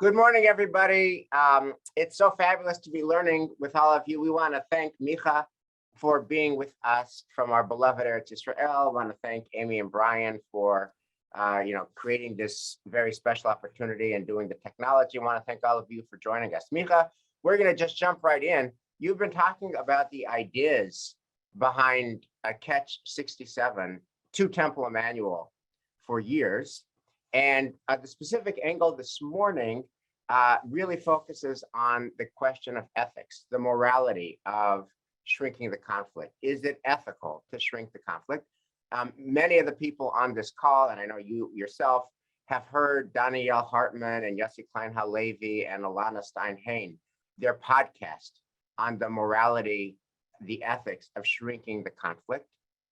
Good morning, everybody. It's so fabulous to be learning with all of you. We want to thank Micah for being with us from our beloved Eretz Israel. I want to thank Amy and Brian for creating this very special opportunity and doing the technology. I want to thank all of you for joining us. Micah, we're going to just jump right in. You've been talking about the ideas behind Catch 67 to Temple Emmanuel for years. And the specific angle this morning really focuses on the question of ethics, the morality of shrinking the conflict. Is it ethical to shrink the conflict? Many of the people on this call, and I know you yourself, have heard Danielle Hartman and Yossi Klein Halevi and Alana Stein-Hain, their podcast on the morality, the ethics of shrinking the conflict.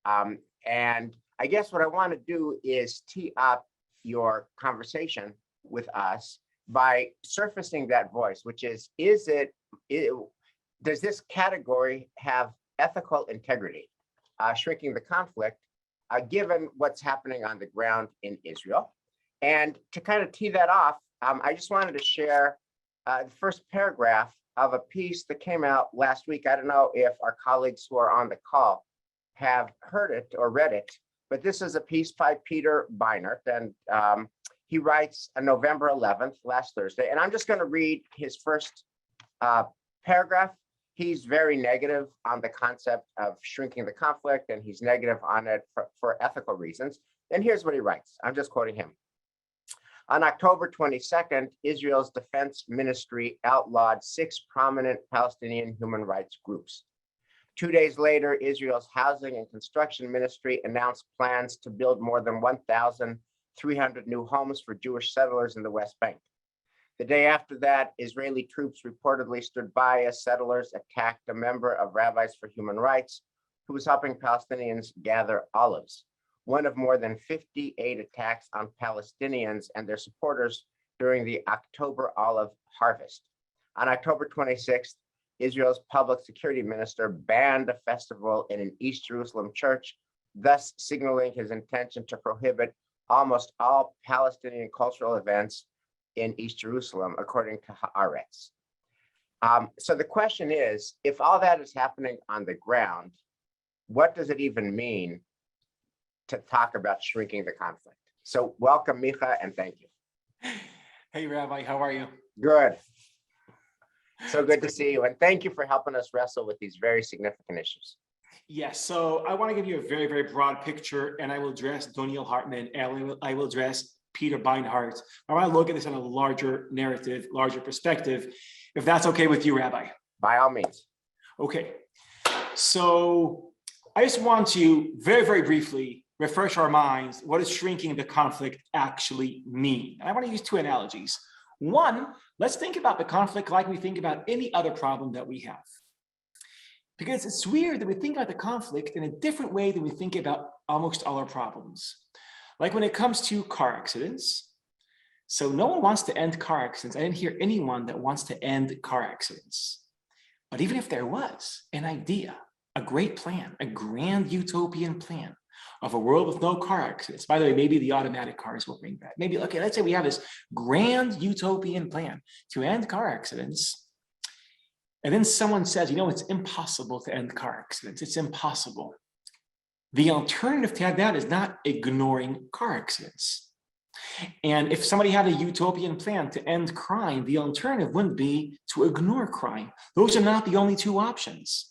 And I guess what I want to do is tee up your conversation with us by surfacing that voice, which is does this category have ethical integrity, shrinking the conflict, given what's happening on the ground in Israel? And to kind of tee that off, I just wanted to share the first paragraph of a piece that came out last week. I don't know if our colleagues who are on the call have heard it or read it, but this is a piece by Peter Beinart, and he writes on November 11th, last Thursday, and I'm just going to read his first paragraph. He's very negative on the concept of shrinking the conflict, and he's negative on it for ethical reasons. And here's what he writes. I'm just quoting him. On October 22nd, Israel's Defense Ministry outlawed 6 prominent Palestinian human rights groups. 2 days later, Israel's Housing and Construction Ministry announced plans to build more than 1,300 new homes for Jewish settlers in the West Bank. The day after that, Israeli troops reportedly stood by as settlers attacked a member of Rabbis for Human Rights who was helping Palestinians gather olives, one of more than 58 attacks on Palestinians and their supporters during the October olive harvest. On October 26th, Israel's public security minister banned a festival in an East Jerusalem church, thus signaling his intention to prohibit almost all Palestinian cultural events in East Jerusalem, according to Haaretz. So the question is, if all that is happening on the ground, what does it even mean to talk about shrinking the conflict? So welcome, Micah, and thank you. Hey, Rabbi, how are you? Good. So good to see you. And thank you for helping us wrestle with these very significant issues. Yes, so I want to give you a very, very broad picture, and I will address Danielle Hartman, and I will address Peter Beinart. I want to look at this on a larger narrative, larger perspective, if that's okay with you, Rabbi. By all means. Okay, so I just want to very, very briefly refresh our minds. What does shrinking the conflict actually mean? And I want to use 2 analogies. One, let's think about the conflict like we think about any other problem that we have. Because it's weird that we think about the conflict in a different way than we think about almost all our problems. Like when it comes to car accidents. So no one wants to end car accidents. I didn't hear anyone that wants to end car accidents. But even if there was an idea, a great plan, a grand utopian plan of a world with no car accidents. By the way, maybe the automatic cars will bring that. Maybe, okay, let's say we have this grand utopian plan to end car accidents. And then someone says, it's impossible to end car accidents. It's impossible. The alternative to that is not ignoring car accidents. And if somebody had a utopian plan to end crime, the alternative wouldn't be to ignore crime. Those are not the only 2 options.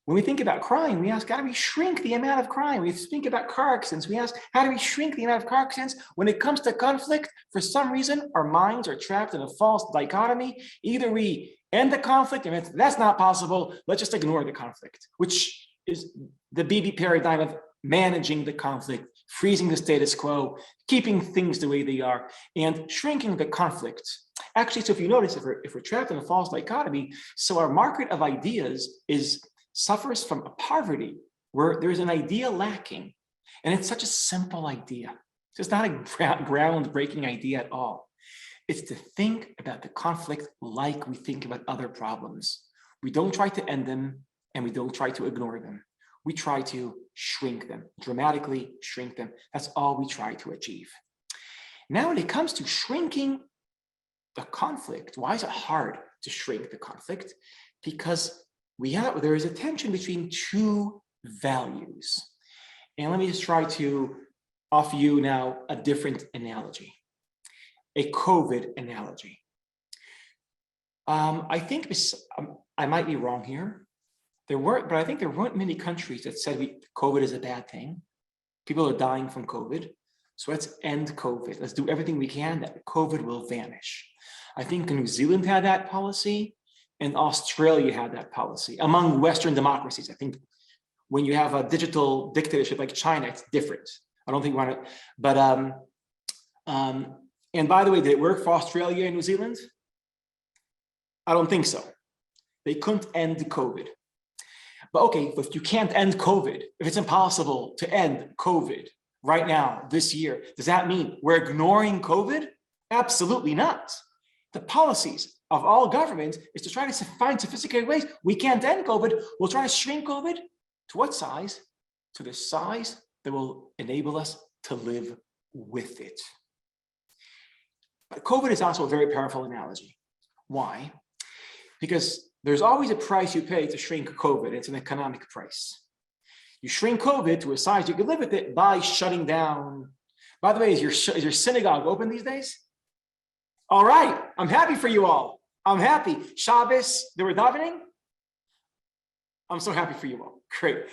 When we think about crime, we ask, how do we shrink the amount of crime? We think about car accidents. We ask, how do we shrink the amount of car accidents? When it comes to conflict, for some reason, our minds are trapped in a false dichotomy. Either we end the conflict, and if that's not possible, let's just ignore the conflict, which is the BB paradigm of managing the conflict, freezing the status quo, keeping things the way they are, and shrinking the conflict. Actually, so if you notice, if we're trapped in a false dichotomy, so our market of ideas suffers from a poverty where there's an idea lacking. And it's such a simple idea. It's not a groundbreaking idea at all. It's to think about the conflict like we think about other problems. We don't try to end them, and we don't try to ignore them. We try to shrink them, dramatically shrink them. That's all we try to achieve. Now, when it comes to shrinking the conflict, why is it hard to shrink the conflict? Because there is a tension between two values. And let me just try to offer you now a different analogy, a COVID analogy. I think I might be wrong here. But I think there weren't many countries that said COVID is a bad thing. People are dying from COVID. So let's end COVID. Let's do everything we can that COVID will vanish. I think New Zealand had that policy and Australia had that policy. Among Western democracies, I think when you have a digital dictatorship like China, it's different. I don't think we want to, but, and by the way, did it work for Australia and New Zealand? I don't think so. They couldn't end COVID. But okay, if you can't end COVID, if it's impossible to end COVID right now, this year, does that mean we're ignoring COVID? Absolutely not. The policies of all governments is to try to find sophisticated ways. We can't end COVID. We'll try to shrink COVID to what size? To the size that will enable us to live with it. But COVID is also a very powerful analogy. Why? Because there's always a price you pay to shrink COVID. It's an economic price. You shrink COVID to a size you can live with it by shutting down. By the way, is your synagogue open these days? All right, I'm happy for you all. I'm happy. Shabbos, they were davening? I'm so happy for you all. Great.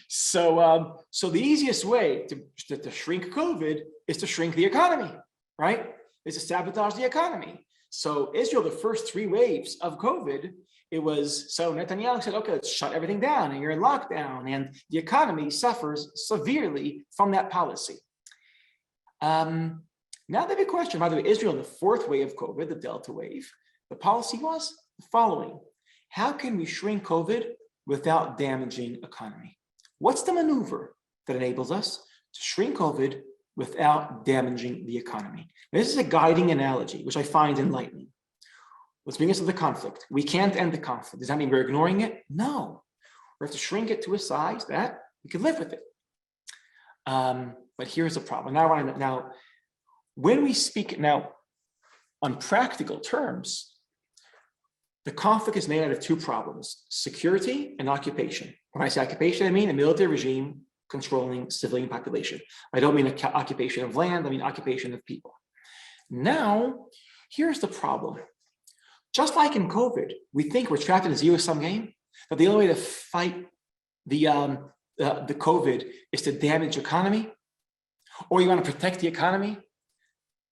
So the easiest way to shrink COVID is to shrink the economy, right? Is to sabotage the economy. So Israel, the first 3 waves of COVID, so Netanyahu said, okay, let's shut everything down and you're in lockdown and the economy suffers severely from that policy. Now the big question, by the way, Israel, the 4th wave of COVID, the Delta wave, the policy was the following. How can we shrink COVID without damaging economy? What's the maneuver that enables us to shrink COVID without damaging the economy? This is a guiding analogy, which I find enlightening. Let's bring us to the conflict. We can't end the conflict. Does that mean we're ignoring it? No. We have to shrink it to a size that we can live with it. But here's the problem. Now, when we speak now on practical terms, the conflict is made out of 2 problems, security and occupation. When I say occupation, I mean a military regime controlling civilian population. I don't mean occupation of land, I mean occupation of people. Now, here's the problem. Just like in COVID, we think we're trapped in a zero-sum game, that the only way to fight the COVID is to damage economy, or you want to protect the economy,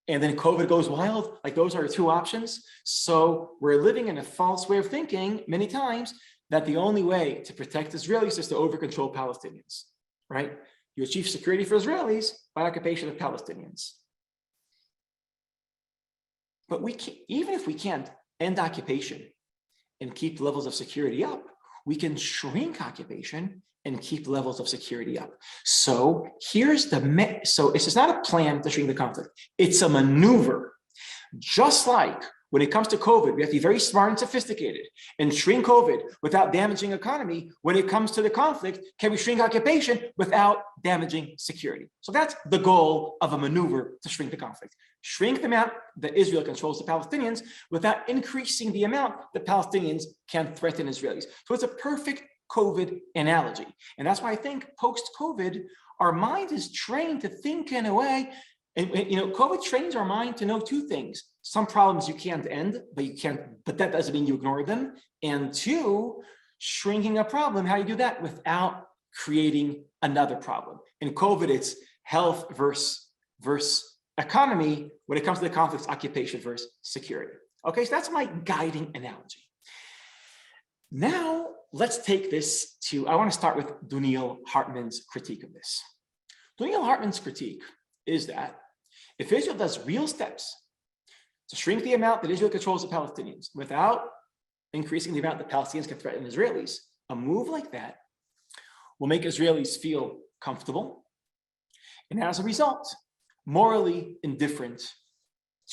and then COVID goes wild. Like those are 2 options. So we're living in a false way of thinking many times that the only way to protect Israelis is to over-control Palestinians, right? You achieve security for Israelis by occupation of Palestinians. But even if we can't end occupation and keep levels of security up, we can shrink occupation and keep levels of security up. So here's so it's not a plan to shrink the conflict. It's a maneuver. Just like when it comes to COVID, we have to be very smart and sophisticated and shrink COVID without damaging economy. When it comes to the conflict, can we shrink occupation without damaging security? So that's the goal of a maneuver to shrink the conflict. Shrink the amount that Israel controls the Palestinians without increasing the amount that Palestinians can threaten Israelis. So it's a perfect COVID analogy. And that's why I think post-COVID, our mind is trained to think in a way, and COVID trains our mind to know 2 things. Some problems you can't end, but that doesn't mean you ignore them. And 2, shrinking a problem, how you do that without creating another problem. In COVID, it's health versus economy. When it comes to the conflicts, occupation versus security. Okay, so that's my guiding analogy. Now, let's take this I want to start with Daniel Hartman's critique of this. Daniel Hartman's critique is that if Israel does real steps to shrink the amount that Israel controls the Palestinians without increasing the amount that Palestinians can threaten Israelis, a move like that will make Israelis feel comfortable and as a result, morally indifferent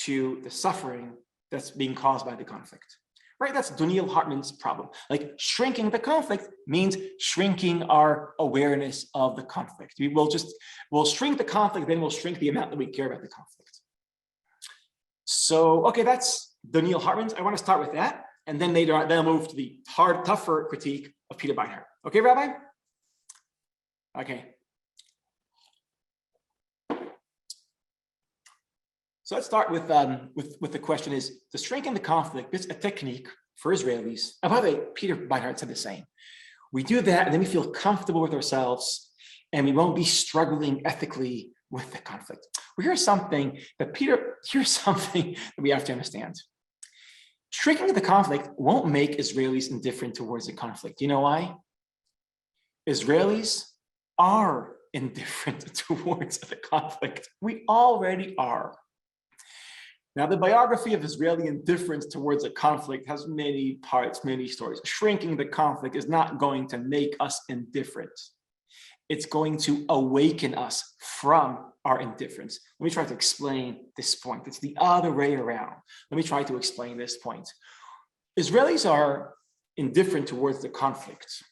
to the suffering that's being caused by the conflict. Right, that's Daniel Hartman's problem. Like shrinking the conflict means shrinking our awareness of the conflict. We'll shrink the conflict, then we'll shrink the amount that we care about the conflict. So, okay, that's Daniel Hartman's. I want to start with that. And then later on, then I'll move to the tougher critique of Peter Beinart. Okay, Rabbi? Okay. So let's start with the question is, to strengthen the conflict, it's a technique for Israelis. And by the way, Peter Beinart said the same. We do that and then we feel comfortable with ourselves and we won't be struggling ethically with the conflict. Well, here's something that we have to understand. Shrinking the conflict won't make Israelis indifferent towards the conflict. You know why? Israelis are indifferent towards the conflict. We already are. Now, the biography of Israeli indifference towards a conflict has many parts, many stories. Shrinking the conflict is not going to make us indifferent. It's going to awaken us from our indifference. Let me try to explain this point. It's the other way around. Let me try to explain this point. Israelis are indifferent towards the conflict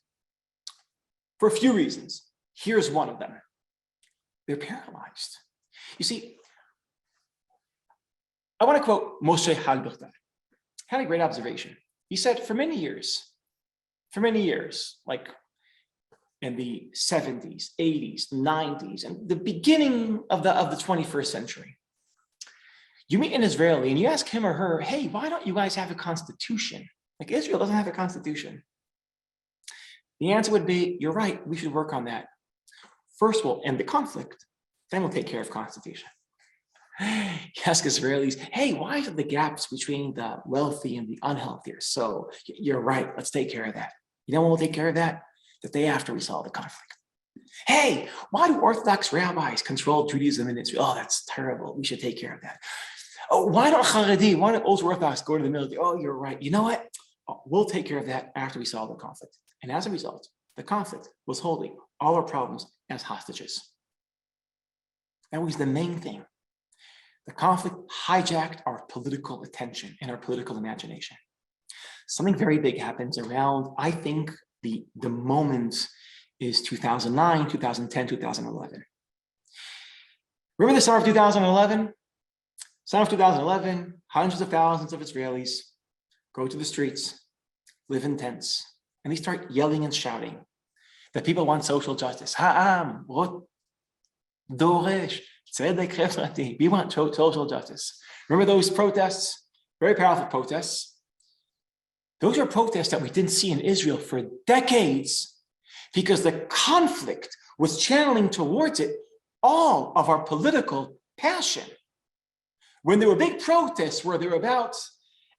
for a few reasons. Here's one of them. They're paralyzed. You see, I want to quote Moshe Halbertal. Had a great observation. He said, for many years, like in the 70s, 80s, 90s, and the beginning of the 21st century, you meet an Israeli and you ask him or her, hey, why don't you guys have a constitution? Like Israel doesn't have a constitution. The answer would be, you're right, we should work on that. First, we'll end the conflict, then we'll take care of constitution. You ask Israelis, hey, why are the gaps between the wealthy and the unhealthy? So you're right, let's take care of that. You know when we'll take care of that? The day after we solve the conflict. Hey, why do Orthodox rabbis control Judaism in Israel? Oh, that's terrible. We should take care of that. Oh, why don't ultra Orthodox go to the military? Oh, you're right. You know what? We'll take care of that after we solve the conflict. And as a result, the conflict was holding all our problems as hostages. That was the main thing. The conflict hijacked our political attention and our political imagination. Something very big happens around, I think the moment is 2009, 2010, 2011. Remember the summer of 2011? Summer of 2011, hundreds of thousands of Israelis go to the streets, live in tents, and they start yelling and shouting that people want social justice. Ha'am, doresh, tzedek חברתי. We want social justice. Remember those protests? Very powerful protests. Those are protests that we didn't see in Israel for decades because the conflict was channeling towards it all of our political passion. When there were big protests where they were about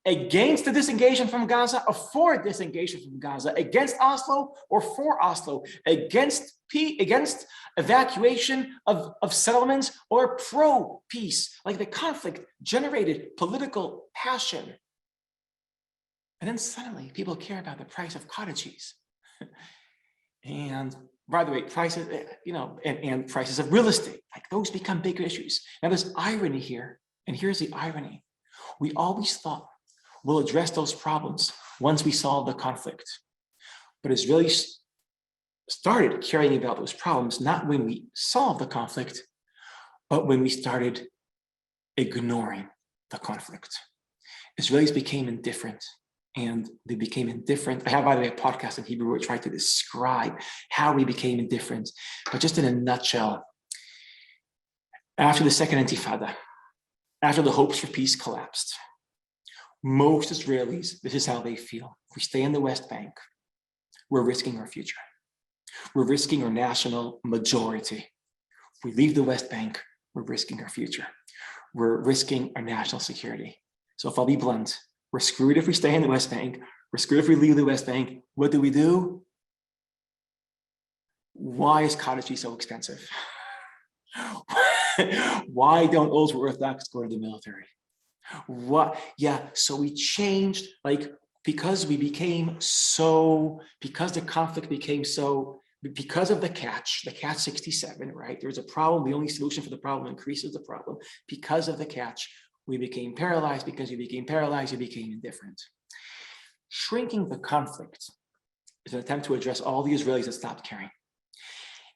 against the disengagement from Gaza or for disengagement from Gaza, against Oslo or for Oslo, against evacuation of settlements or pro-peace, like the conflict generated political passion. And then suddenly people care about the price of cottage cheese. And by the way, prices, and prices of real estate, like those become bigger issues. Now there's irony here, and here's the irony. We always thought we'll address those problems once we solve the conflict. But Israelis started caring about those problems, not when we solved the conflict, but when we started ignoring the conflict. Israelis became indifferent. And they became indifferent. I have, by the way, a podcast in Hebrew where I try to describe how we became indifferent. But just in a nutshell, after the second Intifada, after the hopes for peace collapsed, most Israelis, this is how they feel. If we stay in the West Bank, we're risking our future. We're risking our national majority. If we leave the West Bank, we're risking our future. We're risking our national security. So if I'll be blunt, we're screwed if we stay in the West Bank. We're screwed if we leave the West Bank. What do? Why is cottage cheese so expensive? Why don't ultra Orthodox go to the military? What? Yeah, so we changed, because the conflict became so, because of the catch 67, right? There's a problem. The only solution for the problem increases the problem. Because of the catch, we became paralyzed. Because you became paralyzed, you became indifferent. Shrinking the conflict is an attempt to address all the Israelis that stopped caring.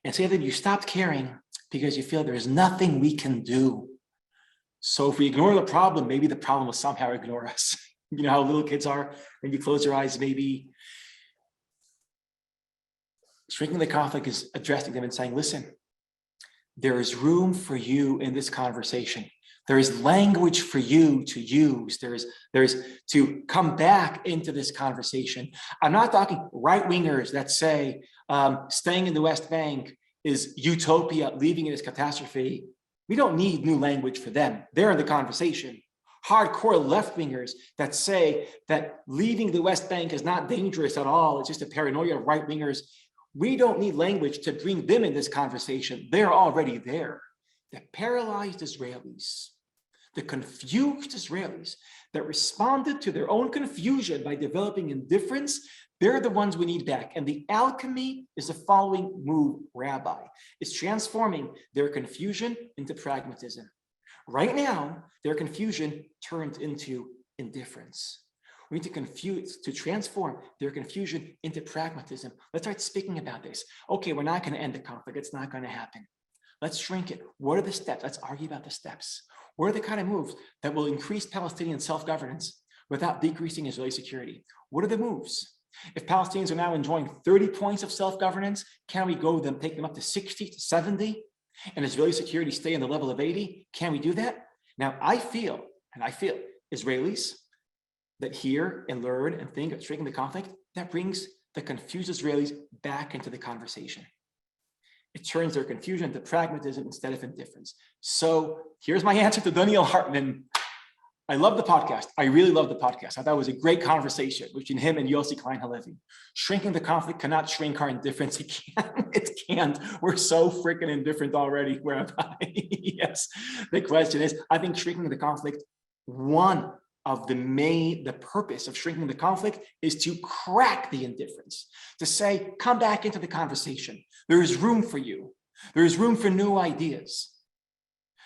And say that you stopped caring because you feel there's nothing we can do So if we ignore the problem, maybe the problem will somehow ignore us. You know how little kids are, when you close your eyes, maybe. Shrinking the conflict is addressing them and saying, listen, there is room for you in this conversation. There is language for you to use. There's to come back into this conversation. I'm not talking right-wingers that say staying in the West Bank is utopia, leaving it as catastrophe. We don't need new language for them. They're in the conversation. Hardcore left-wingers that say that leaving the West Bank is not dangerous at all. It's just a paranoia of right-wingers. We don't need language to bring them in this conversation. They're already there. The paralyzed Israelis, the confused Israelis that responded to their own confusion by developing indifference, they're the ones we need back. And the alchemy is the following move, Rabbi. It's transforming their confusion into pragmatism. Right now, their confusion turned into indifference. We need to transform their confusion into pragmatism. Let's start speaking about this. Okay, we're not going to end the conflict. It's not going to happen. Let's shrink it. What are the steps? Let's argue about the steps. What are the kind of moves that will increase Palestinian self-governance without decreasing Israeli security? What are the moves? If Palestinians are now enjoying 30 points of self-governance, can we go them, take them up to 60 to 70? And Israeli security stay in the level of 80? Can we do that? Now, I feel Israelis that hear and learn and think of shrinking the conflict, that brings the confused Israelis back into the conversation. It turns their confusion into pragmatism instead of indifference. So here's my answer to Daniel Hartman. I love the podcast. I really love the podcast. I thought it was a great conversation between him and Yossi Klein Halevi. Shrinking the conflict cannot shrink our indifference. It can't. It can't. We're so freaking indifferent already. Yes. The question is, I think shrinking the conflict, one of the purpose of shrinking the conflict is to crack the indifference, to say, come back into the conversation. There is room for you. There is room for new ideas.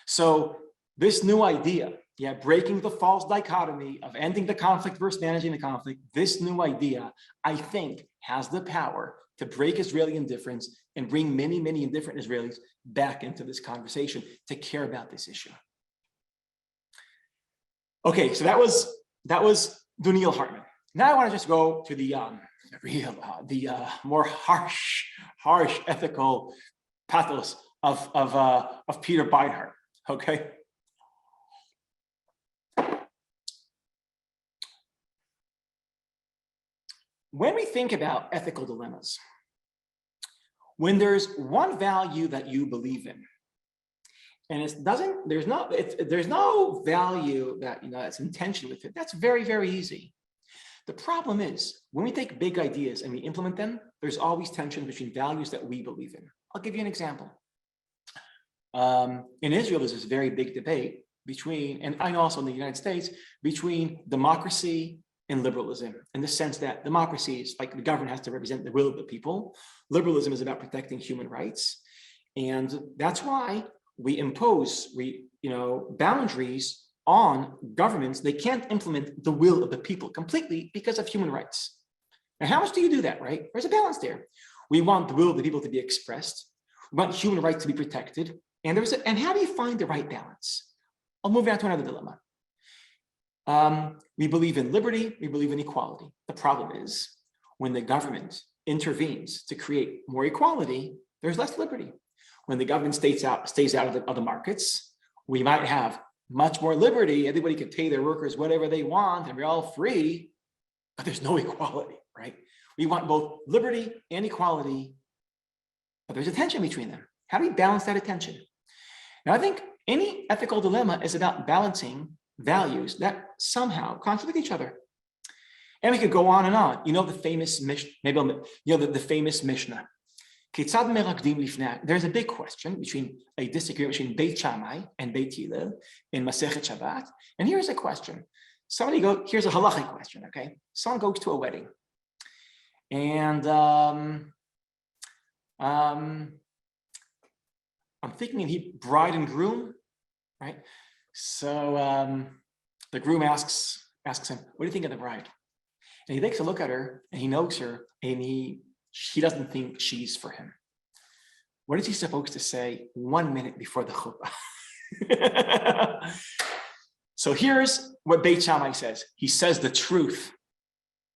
So this new idea, breaking the false dichotomy of ending the conflict versus managing the conflict, this new idea, I think, has the power to break Israeli indifference and bring many, many indifferent Israelis back into this conversation to care about this issue. Okay, so that was Daniel Hartman. Now I want to just go to the more harsh ethical pathos of Peter Beinart. Okay. When we think about ethical dilemmas, when there's one value that you believe in, and there's no value that that's in tension with it, that's very, very easy. The problem is when we take big ideas and we implement them, there's always tension between values that we believe in. I'll give you an example. In Israel, there's this very big debate between, and I know also in the United States, between democracy and liberalism, in the sense that democracy is like the government has to represent the will of the people. Liberalism is about protecting human rights. And that's why we impose boundaries on governments. They can't implement the will of the people completely because of human rights. Now, how much do you do that, right? There's a balance there. We want the will of the people to be expressed. We want human rights to be protected. And how do you find the right balance? I'll move on to another dilemma. We believe in liberty, we believe in equality. The problem is when the government intervenes to create more equality, there's less liberty. When the government stays out of the markets, we might have much more liberty. Everybody can pay their workers whatever they want and we're all free, but there's no equality, right? We want both liberty and equality, but there's a tension between them. How do we balance that attention? Now, I think any ethical dilemma is about balancing values that somehow contradict each other. And we could go on and on. The famous Mishnah, the famous Mishnah. There's a big question a disagreement between Beit Shammai and Beit Hillel in Masechet Shabbat. And here's a question. Here's a halachic question, okay? Someone goes to a wedding. And I'm thinking bride and groom, right? So the groom asks him, what do you think of the bride? And he takes a look at her and he knows her and he doesn't think she's for him. What is he supposed to say 1 minute before the chuppah? So here's what Beit Shammai says. He says the truth,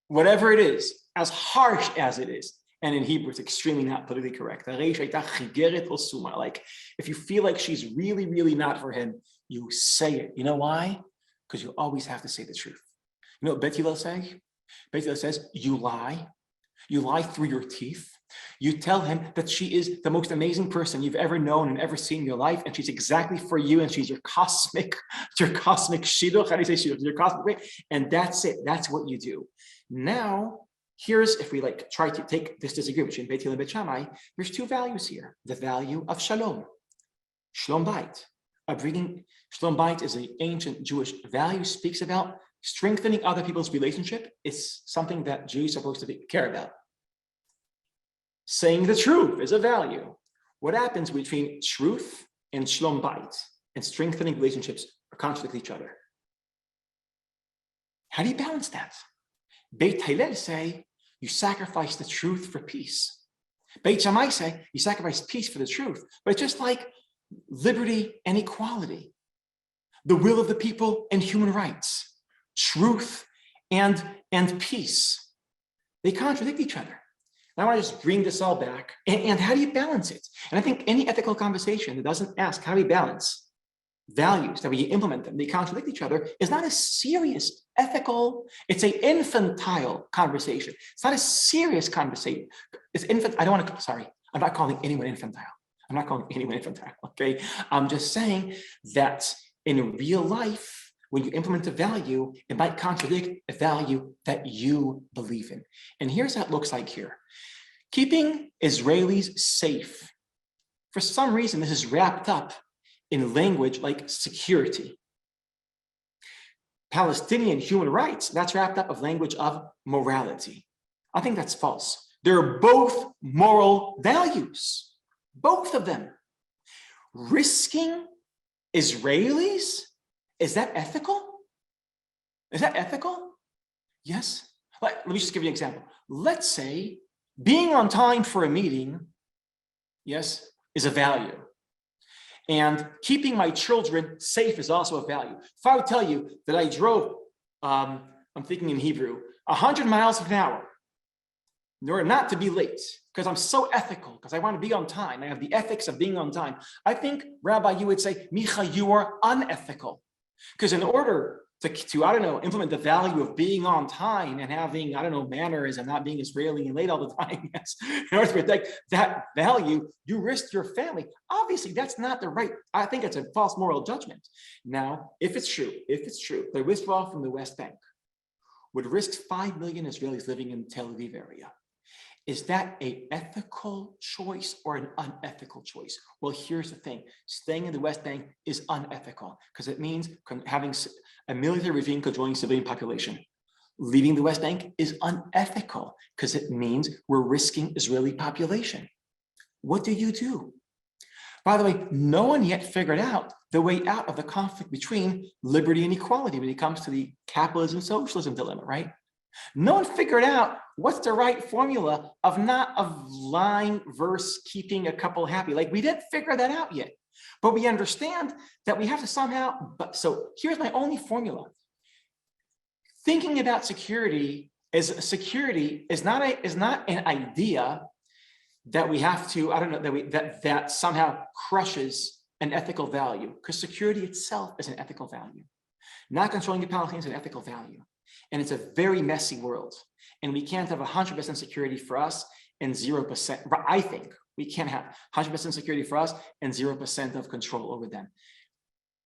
whatever it is, as harsh as it is. And in Hebrew, it's extremely not politically correct. Like, if you feel like she's really, really not for him, you say it. You know why? Because you always have to say the truth. You know what Beit Hillel says? Beit Hillel says, you lie through your teeth. You tell him that she is the most amazing person you've ever known and ever seen in your life, and she's exactly for you, and she's your cosmic shidduch. How do you say shidduch? Your cosmic way, and that's it. That's what you do. Now, here's, if we like try to take this disagreement between Beit Hillel and Beit Shammai, there's two values here. The value of shalom, shalom bayit. Shalom bayit is an ancient Jewish value, speaks about strengthening other people's relationship. It's something that Jews are supposed to care about. Saying the truth is a value. What happens between truth and shalom bayit and strengthening relationships are contradict each other? How do you balance that? Beit Hillel say you sacrifice the truth for peace. Beit Shammai say you sacrifice peace for the truth. But it's just like liberty and equality, the will of the people and human rights, truth and peace. They contradict each other. And I want to just bring this all back. And how do you balance it? And I think any ethical conversation that doesn't ask how do we balance values, that we implement them, they contradict each other, is not a serious ethical, it's an infantile conversation. It's not a serious conversation. It's infant. I don't want to, sorry, I'm not calling anyone infantile. I'm not calling anyone infantile, okay? I'm just saying that in real life, when you implement a value, it might contradict a value that you believe in. And here's how it looks like here. Keeping Israelis safe. For some reason, this is wrapped up in language like security. Palestinian human rights, that's wrapped up of language of morality. I think that's false. They're both moral values, both of them. Risking Israelis, is that ethical? Is that ethical? Yes. Let me just give you an example. Let's say being on time for a meeting, yes, is a value. And keeping my children safe is also a value. If I would tell you that I drove, I'm thinking in Hebrew, 100 miles an hour in order not to be late, because I'm so ethical, because I want to be on time. I have the ethics of being on time. I think, Rabbi, you would say, Micha, you are unethical. Because in order to, I don't know, implement the value of being on time and having, I don't know, manners and not being Israeli and late all the time, yes, in order to protect that value, you risk your family. Obviously, that's not the right, I think it's a false moral judgment. Now, if it's true, the withdrawal from the West Bank would risk 5 million Israelis living in the Tel Aviv area. Is that an ethical choice or an unethical choice? Well, here's the thing. Staying in the West Bank is unethical because it means having a military regime controlling civilian population. Leaving the West Bank is unethical because it means we're risking Israeli population. What do you do? By the way, no one yet figured out the way out of the conflict between liberty and equality when it comes to the capitalism-socialism dilemma, right? No one figured out what's the right formula of lying versus keeping a couple happy. Like, we didn't figure that out yet, but we understand that we have to somehow, so here's my only formula. Thinking about security is not an idea that we have to, I don't know, that somehow crushes an ethical value, because security itself is an ethical value. Not controlling the Palestinians is an ethical value. And it's a very messy world. And we can't have 100% security for us and 0%. I think we can't have 100% security for us and 0% of control over them.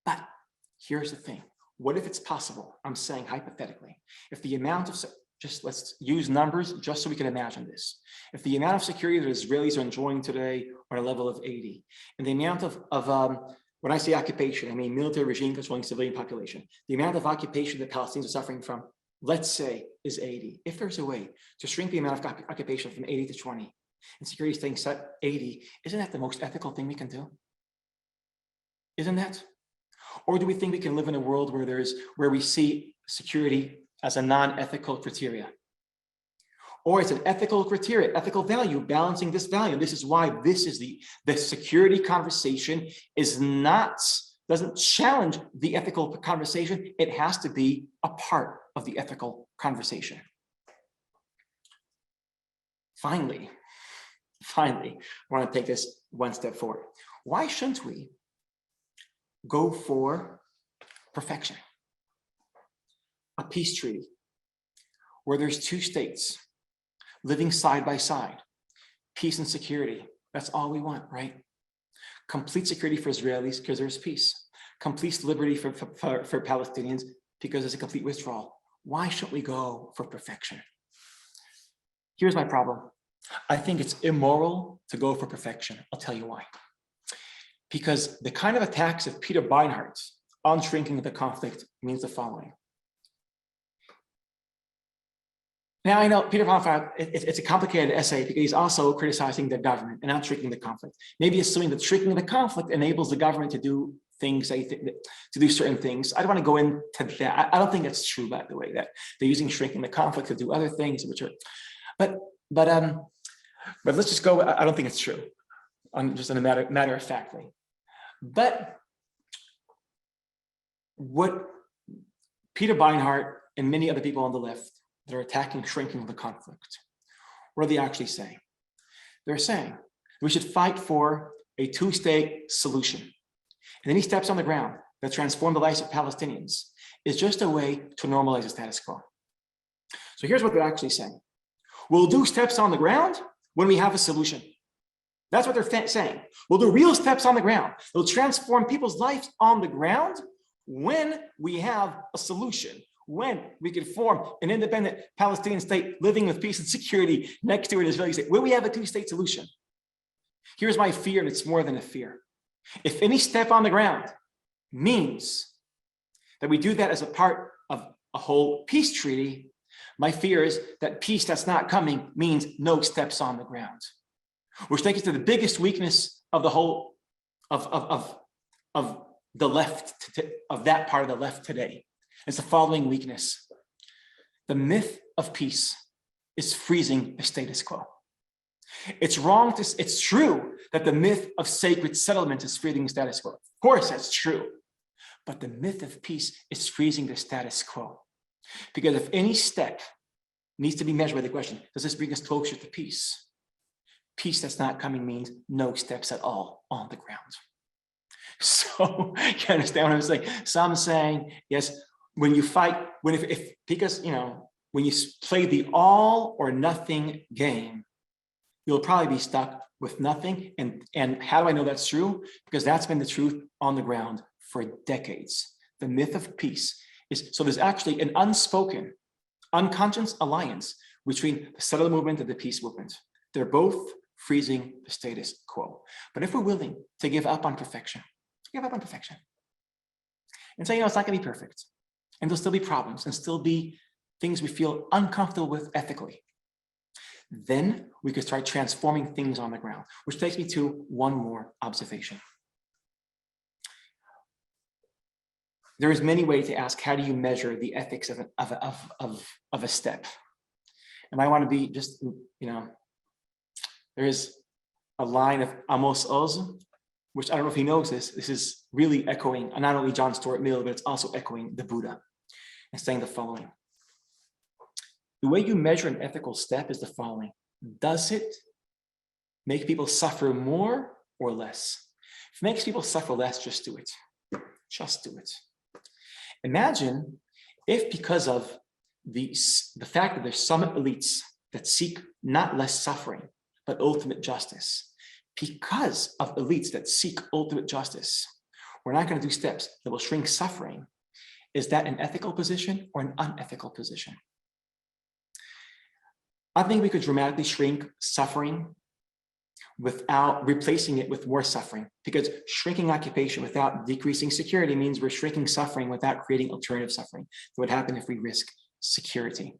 But here's the thing. What if it's possible? I'm saying hypothetically, if the amount of, just let's use numbers just so we can imagine this. If the amount of security that Israelis are enjoying today are at a level of 80, and the amount of when I say occupation, I mean military regime controlling civilian population, the amount of occupation that Palestinians are suffering from, let's say, is 80. If there's a way to shrink the amount of occupation from 80 to 20, and security staying set 80, isn't that the most ethical thing we can do? Isn't that? Or do we think we can live in a world where we see security as a non-ethical criteria? Or it's an ethical criteria, ethical value, balancing this value. And this is why this is the security conversation is not doesn't challenge the ethical conversation. It has to be a part of the ethical conversation. Finally, I want to take this one step forward. Why shouldn't we go for perfection? A peace treaty where there's two states living side by side, peace and security. That's all we want, right? Complete security for Israelis because there's peace. Complete liberty for Palestinians because there's a complete withdrawal. Why shouldn't we go for perfection? Here's my problem. I think it's immoral to go for perfection. I'll tell you why. Because the kind of attacks of Peter Beinart on shrinking the conflict means the following. Now I know Peter Beinart, it's a complicated essay because he's also criticizing the government and not shrinking the conflict. Maybe assuming that shrinking the conflict enables the government to do things, to do certain things. I don't want to go into that. I don't think that's true, by the way, that they're using shrinking the conflict to do other things, which are, but let's just go. I don't think it's true, just in a matter of factly. But what Peter Beinart and many other people on the left that are attacking shrinking the conflict, what are they actually saying? They're saying we should fight for a two-state solution. And any steps on the ground that transform the lives of Palestinians is just a way to normalize the status quo. So here's what they're actually saying. We'll do steps on the ground when we have a solution. That's what they're saying. We'll do real steps on the ground. We'll transform people's lives on the ground when we have a solution, when we can form an independent Palestinian state living with peace and security next to an Israeli state, when we have a two-state solution. Here's my fear, and it's more than a fear. If any step on the ground means that we do that as a part of a whole peace treaty, my fear is that peace that's not coming means no steps on the ground. Which takes us to the biggest weakness of the whole of the left, of that part of the left today. It's the following weakness. The myth of peace is freezing the status quo. It's wrong to, it's true that the myth of sacred settlement is freezing the status quo. Of course, that's true. But the myth of peace is freezing the status quo. Because if any step needs to be measured by the question, does this bring us closer to peace? Peace that's not coming means no steps at all on the ground. So you understand what I'm saying? So I'm saying, yes, when you fight, because, when you play the all or nothing game, you'll probably be stuck with nothing. And how do I know that's true? Because that's been the truth on the ground for decades. The myth of peace is, so there's actually an unspoken, unconscious alliance between the settler movement and the peace movement. They're both freezing the status quo. But if we're willing to give up on perfection, and say, it's not going to be perfect, and there'll still be problems and still be things we feel uncomfortable with ethically, then we could start transforming things on the ground, which takes me to one more observation. There is many ways to ask, how do you measure the ethics of a step? And I want to be just, there is a line of Amos Oz, which I don't know if he knows this. This is really echoing not only John Stuart Mill, but it's also echoing the Buddha, and saying the following. The way you measure an ethical step is the following. Does it make people suffer more or less? If it makes people suffer less, just do it. Just do it. Imagine if, because of the fact that there's some elites that seek not less suffering, but ultimate justice, because of elites that seek ultimate justice, we're not going to do steps that will shrink suffering. Is that an ethical position or an unethical position? I think we could dramatically shrink suffering without replacing it with more suffering, because shrinking occupation without decreasing security means we're shrinking suffering without creating alternative suffering. What would happen if we risk security?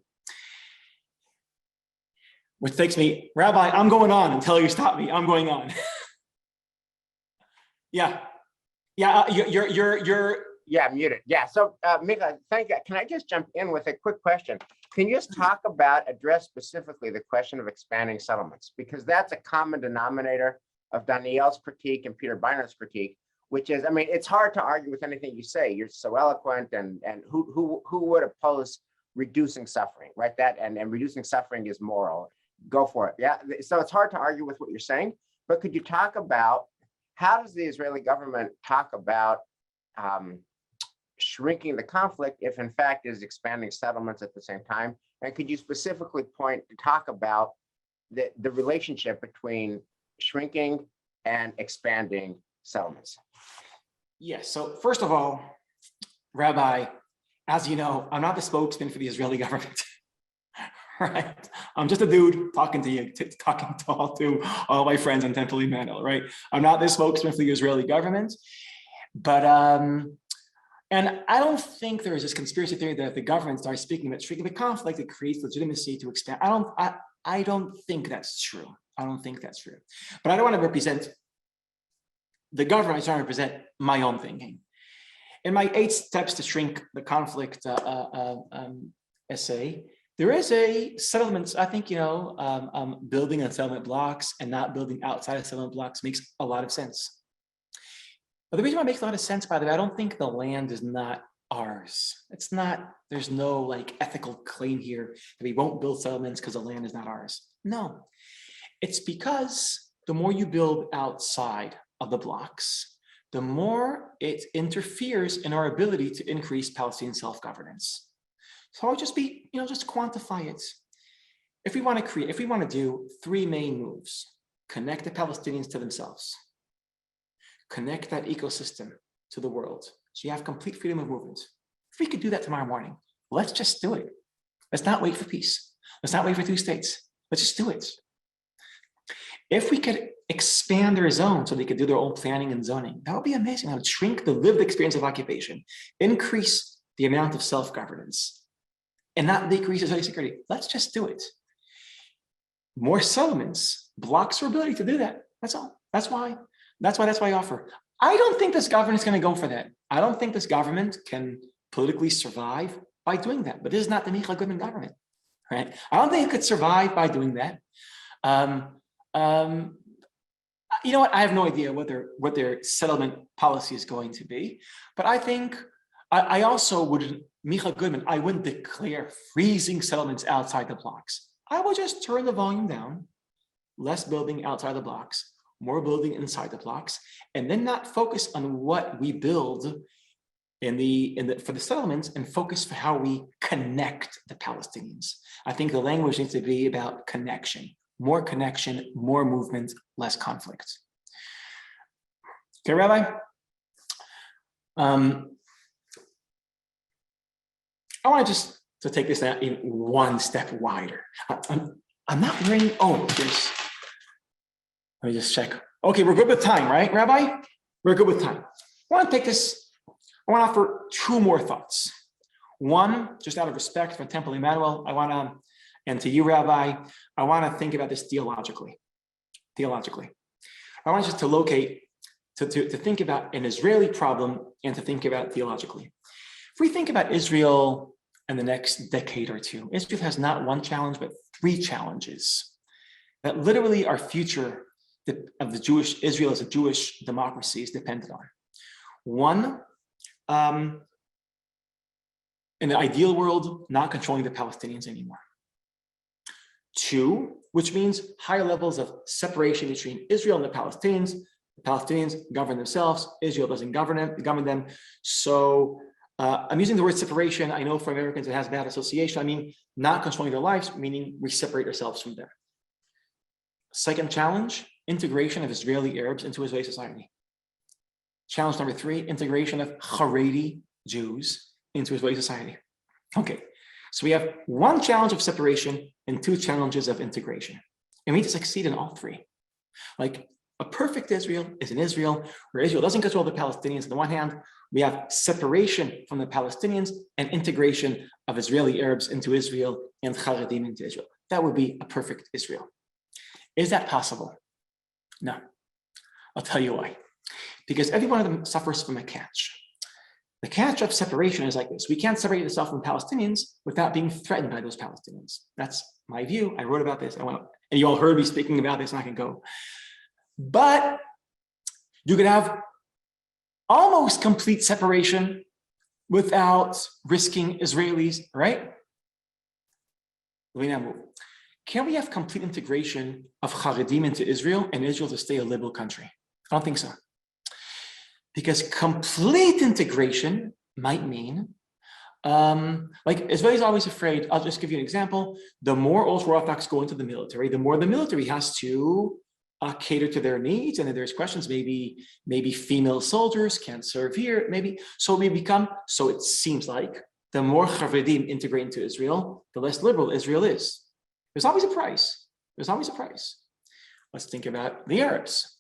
Which takes me, Rabbi, I'm going on until you stop me. I'm going on. Yeah, you're. Yeah, muted. Yeah. So, Micah, thank you. Can I just jump in with a quick question? Can you just address specifically the question of expanding settlements? Because that's a common denominator of Daniel's critique and Peter Beinart's critique, which is, I mean, it's hard to argue with anything you say. You're so eloquent, and who would oppose reducing suffering, right? That and reducing suffering is moral. Go for it. Yeah. So it's hard to argue with what you're saying, but could you talk about how does the Israeli government talk about shrinking the conflict if in fact is expanding settlements at the same time? And could you specifically talk about the relationship between shrinking and expanding settlements? Yes. So first of all, Rabbi, as you know, I'm not the spokesman for the Israeli government. Right? I'm just a dude talking to you, talking to all my friends on Temple Emmanuel, right? I'm not the spokesman for the Israeli government, but and I don't think there is this conspiracy theory that if the government starts speaking about shrinking the conflict, it creates legitimacy to expand. I don't think that's true. I don't think that's true. But I don't want to represent the government. I'm trying to represent my own thinking. In my 8 steps to shrink the conflict essay, there is a settlement. I think, building on settlement blocks and not building outside of settlement blocks makes a lot of sense. But the reason why it makes a lot of sense, by the way, I don't think the land is not ours. It's not, there's no like ethical claim here that we won't build settlements because the land is not ours. No, it's because the more you build outside of the blocks, the more it interferes in our ability to increase Palestinian self-governance. So I'll just just quantify it. If we want to do 3 main moves, connect the Palestinians to themselves, connect that ecosystem to the world, so you have complete freedom of movement. If we could do that tomorrow morning, let's just do it. Let's not wait for peace. Let's not wait for 2 states. Let's just do it. If we could expand their zone so they could do their own planning and zoning, that would be amazing. That would shrink the lived experience of occupation, increase the amount of self-governance, and not decrease Israeli security. Let's just do it. More settlements blocks our ability to do that. That's all. That's why I offer. I don't think this government is going to go for that. I don't think this government can politically survive by doing that. But this is not the Micah Goodman government, right? I don't think it could survive by doing that. You know what? I have no idea what their settlement policy is going to be. But I think I also wouldn't, Micah Goodman, I wouldn't declare freezing settlements outside the blocks. I would just turn the volume down, less building outside the blocks, more building inside the blocks, and then not focus on what we build for the settlements and focus for how we connect the Palestinians. I think the language needs to be about connection, more movement, less conflict. Okay, Rabbi? I want to take this out in 1 step wider. I'm not wearing, let me just check. Okay, we're good with time, right, Rabbi? We're good with time. I want to take this, I want to offer 2 more thoughts. 1, just out of respect for Temple Emmanuel, and to you, Rabbi, I want to think about this theologically. I want us to think about an Israeli problem and to think about it theologically. If we think about Israel in the next decade or 2, Israel has not 1 challenge, but 3 challenges that literally our future of the Israel as a Jewish democracy is dependent on. 1, in the ideal world, not controlling the Palestinians anymore. 2, which means higher levels of separation between Israel and the Palestinians. The Palestinians govern themselves. Israel doesn't govern them. So I'm using the word separation. I know for Americans it has bad association. I mean, not controlling their lives, meaning we separate ourselves from them. 2nd challenge, integration of Israeli Arabs into Israeli society. Challenge number 3, integration of Haredi Jews into Israeli society. Okay, so we have 1 challenge of separation and 2 challenges of integration. And we need to succeed in all 3. Like a perfect Israel is an Israel where Israel doesn't control the Palestinians. On the one hand, we have separation from the Palestinians and integration of Israeli Arabs into Israel and Haredim into Israel. That would be a perfect Israel. Is that possible? No. I'll tell you why. Because every one of them suffers from a catch. The catch of separation is like this. We can't separate yourself from Palestinians without being threatened by those Palestinians. That's my view. I wrote about this. And you all heard me speaking about this, and I can go. But you could have almost complete separation without risking Israelis, right? Can we have complete integration of Haredim into Israel and Israel to stay a liberal country? I don't think so. Because complete integration might mean, like Israelis are always afraid. I'll just give you an example. The more ultra-Orthodox go into the military, the more the military has to cater to their needs. And then there's questions, maybe female soldiers can't serve here, maybe. So it seems like the more Haredim integrate into Israel, the less liberal Israel is. There's always a price. There's always a price. Let's think about the Arabs.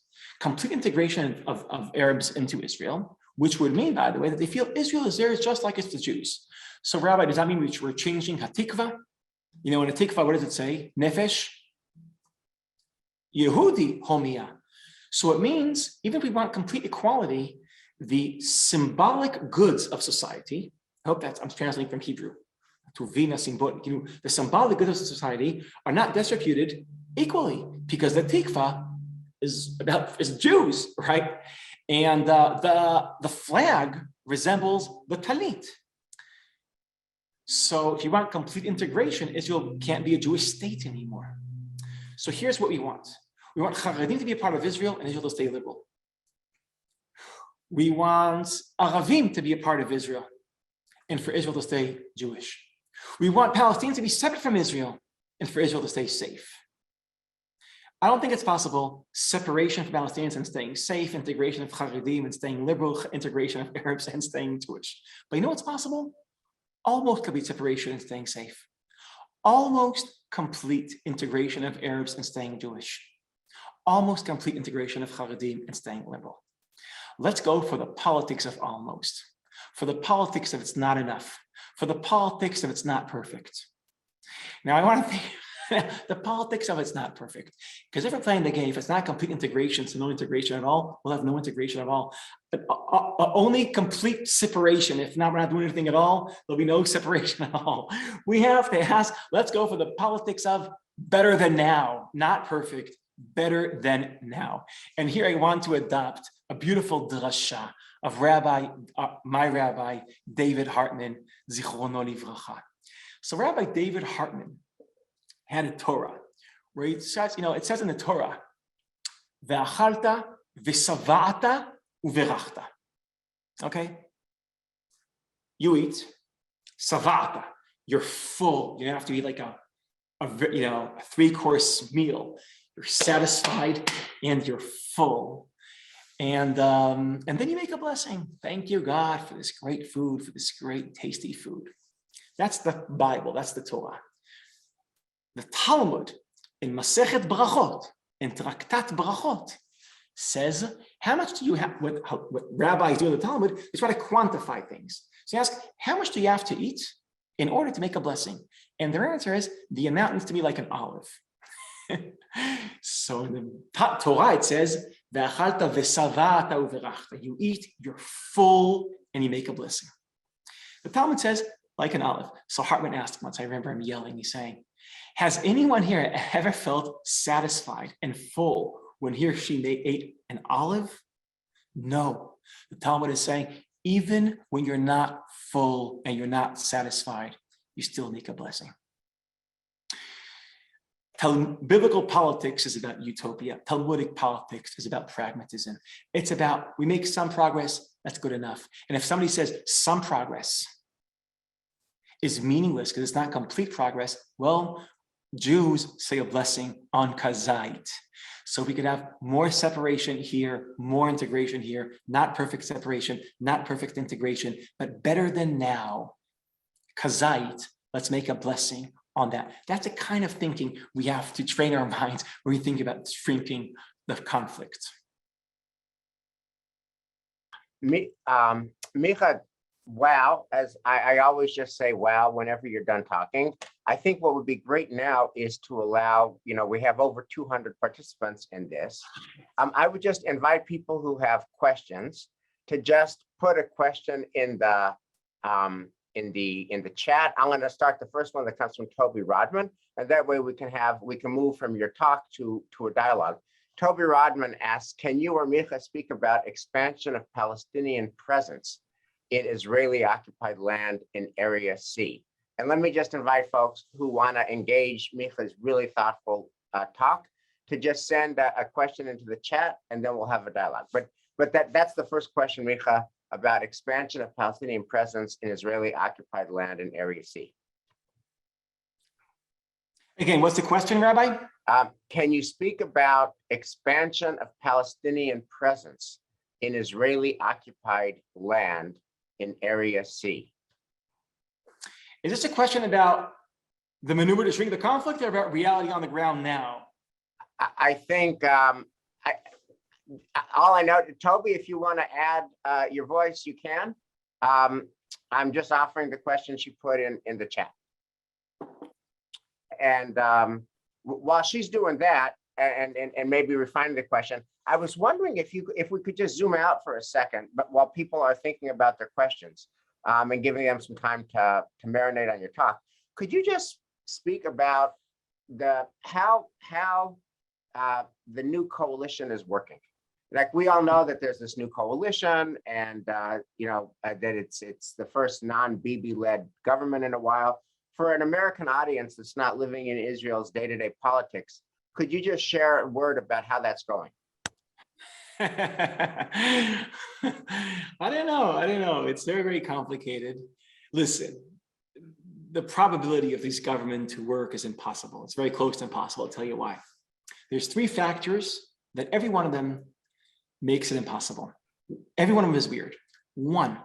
Complete integration of Arabs into Israel, which would mean, by the way, that they feel Israel is theirs just like it's the Jews. So, Rabbi, does that mean we're changing Hatikva? In Hatikva, what does it say? Nefesh Yehudi Homia. So it means, even if we want complete equality, the symbolic goods of society, I hope I'm translating from Hebrew, to Vina symbolic, the symbolic goods of society are not distributed equally, because the Tikva is Jews, right? And the flag resembles the Talit. So if you want complete integration, Israel can't be a Jewish state anymore. So here's what we want. We want Haredim to be a part of Israel and Israel to stay liberal. We want Aravim to be a part of Israel and for Israel to stay Jewish. We want Palestinians to be separate from Israel and for Israel to stay safe. I don't think it's possible separation from Palestinians and staying safe, integration of Haredim and staying liberal, integration of Arabs and staying Jewish. But you know what's possible? Almost complete separation and staying safe. Almost complete integration of Arabs and staying Jewish. Almost complete integration of Haredim and staying liberal. Let's go for the politics of almost. For the politics of it's not enough. For the politics of it's not perfect. Now I want to think the politics of it's not perfect. Because if we're playing the game, if it's not complete integration, so no integration at all, we'll have no integration at all. But only complete separation. If not, we're not doing anything at all, there'll be no separation at all. We have to ask, let's go for the politics of better than now, not perfect, better than now. And here I want to adopt a beautiful drasha of my rabbi, David Hartman, Zichrono Livracha. So Rabbi David Hartman had a Torah where it says, it says in the Torah, Ve'achalta v'sava'ata uverachta. Okay? You eat, sava'ata, you're full. You don't have to eat like a 3-course meal. You're satisfied and you're full. And then you make a blessing. Thank you, God, for this great food, for this great tasty food. That's the Bible, that's the Torah. The Talmud in Masechet Brachot, in Traktat Brachot, says, how much do you have, what rabbis do in the Talmud, they try to quantify things. So you ask, how much do you have to eat in order to make a blessing? And their answer is, the amount needs to be like an olive. So in the Torah, it says, you eat, you're full, and you make a blessing. The Talmud says, like an olive. So Hartman asked once, I remember him yelling, he's saying, has anyone here ever felt satisfied and full when he or she ate an olive? No. The Talmud is saying, even when you're not full and you're not satisfied, you still make a blessing. Biblical politics is about utopia. Talmudic politics is about pragmatism. It's about, we make some progress, that's good enough. And if somebody says some progress is meaningless because it's not complete progress, well, Jews say a blessing on kazait. So we could have more separation here, more integration here, not perfect separation, not perfect integration, but better than now. Kazait, let's make a blessing on that. That's the kind of thinking we have to train our minds when we think about shrinking the conflict. Micah, wow, as I always just say wow whenever you're done talking. I think what would be great now is to allow, we have over 200 participants in this. I would just invite people who have questions to just put a question in the chat. I'm going to start the first one that comes from Toby Rodman, and that way we can move from your talk to a dialogue. Toby Rodman asks, can you or Micah speak about expansion of Palestinian presence in Israeli occupied land in Area C? And let me just invite folks who want to engage Micah's really thoughtful talk to just send a question into the chat, and then we'll have a dialogue. But that's the first question, Micah, about expansion of Palestinian presence in Israeli occupied land in Area C. Again, what's the question, Rabbi? Can you speak about expansion of Palestinian presence in Israeli occupied land in Area C? Is this a question about the maneuver to shrink the conflict or about reality on the ground now? I think all I know, Toby, if you want to add your voice, you can. I'm just offering the question she put in the chat. And while she's doing that and maybe refining the question, I was wondering if we could just zoom out for a second, but while people are thinking about their questions and giving them some time to marinate on your talk, could you just speak about how the new coalition is working? Like, we all know that there's this new coalition, and that it's the first non-Bibi led government in a while. For an American audience that's not living in Israel's day-to-day politics, could you just share a word about how that's going? I don't know. It's very, very complicated. Listen, the probability of this government to work is impossible. It's very close to impossible. I'll tell you why. There's three factors that every one of them makes it impossible. Every one of them is weird. One,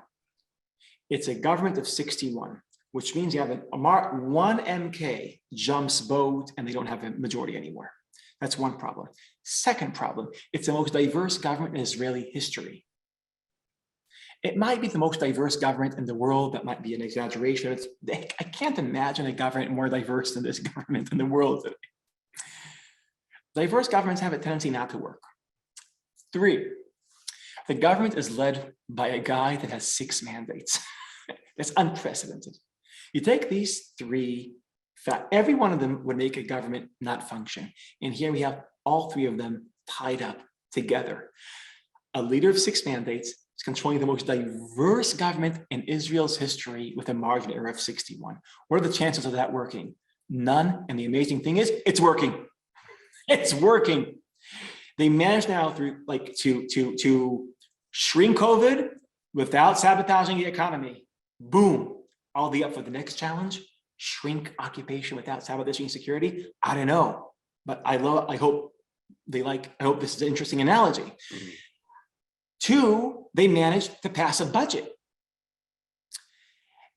it's a government of 61, which means you have one MK jumps vote and they don't have a majority anymore. That's one problem. Second problem, it's the most diverse government in Israeli history. It might be the most diverse government in the world. That might be an exaggeration. I can't imagine a government more diverse than this government in the world today. Diverse governments have a tendency not to work. Three, the government is led by a guy that has 6 mandates. That's unprecedented. You take these three, every one of them would make a government not function. And here we have all three of them tied up together. A leader of 6 mandates is controlling the most diverse government in Israel's history with a margin error of 61. What are the chances of that working? None. And the amazing thing is, it's working. It's working. They managed now through to shrink COVID without sabotaging the economy. Boom. Are they up for the next challenge? Shrink occupation without sabotaging security? I don't know, but I hope this is an interesting analogy. Mm-hmm. 2, they managed to pass a budget.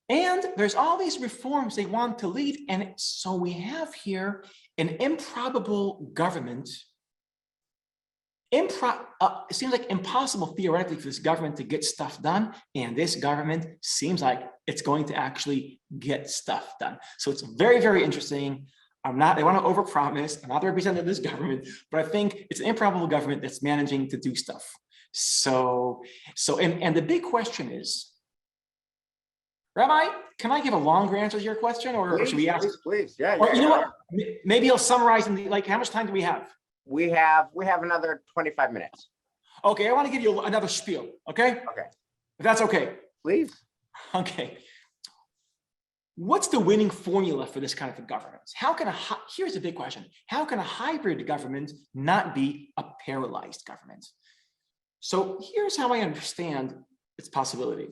And there's all these reforms they want to lead. And so we have here an improbable government. It seems like impossible theoretically for this government to get stuff done. And this government seems like it's going to actually get stuff done. So it's very, very interesting. They want to overpromise. I'm not the representative of this government, but I think it's an improbable government that's managing to do stuff. And the big question is, Rabbi, can I give a longer answer to your question, or should we ask? Please. Yeah. Or, you know what? Maybe I'll summarize how much time do we have? We have another 25 minutes. Okay, I want to give you another spiel. Okay. Okay. If that's okay. Please. Okay. What's the winning formula for this kind of a government? Here's the big question. How can a hybrid government not be a paralyzed government? So here's how I understand its possibility.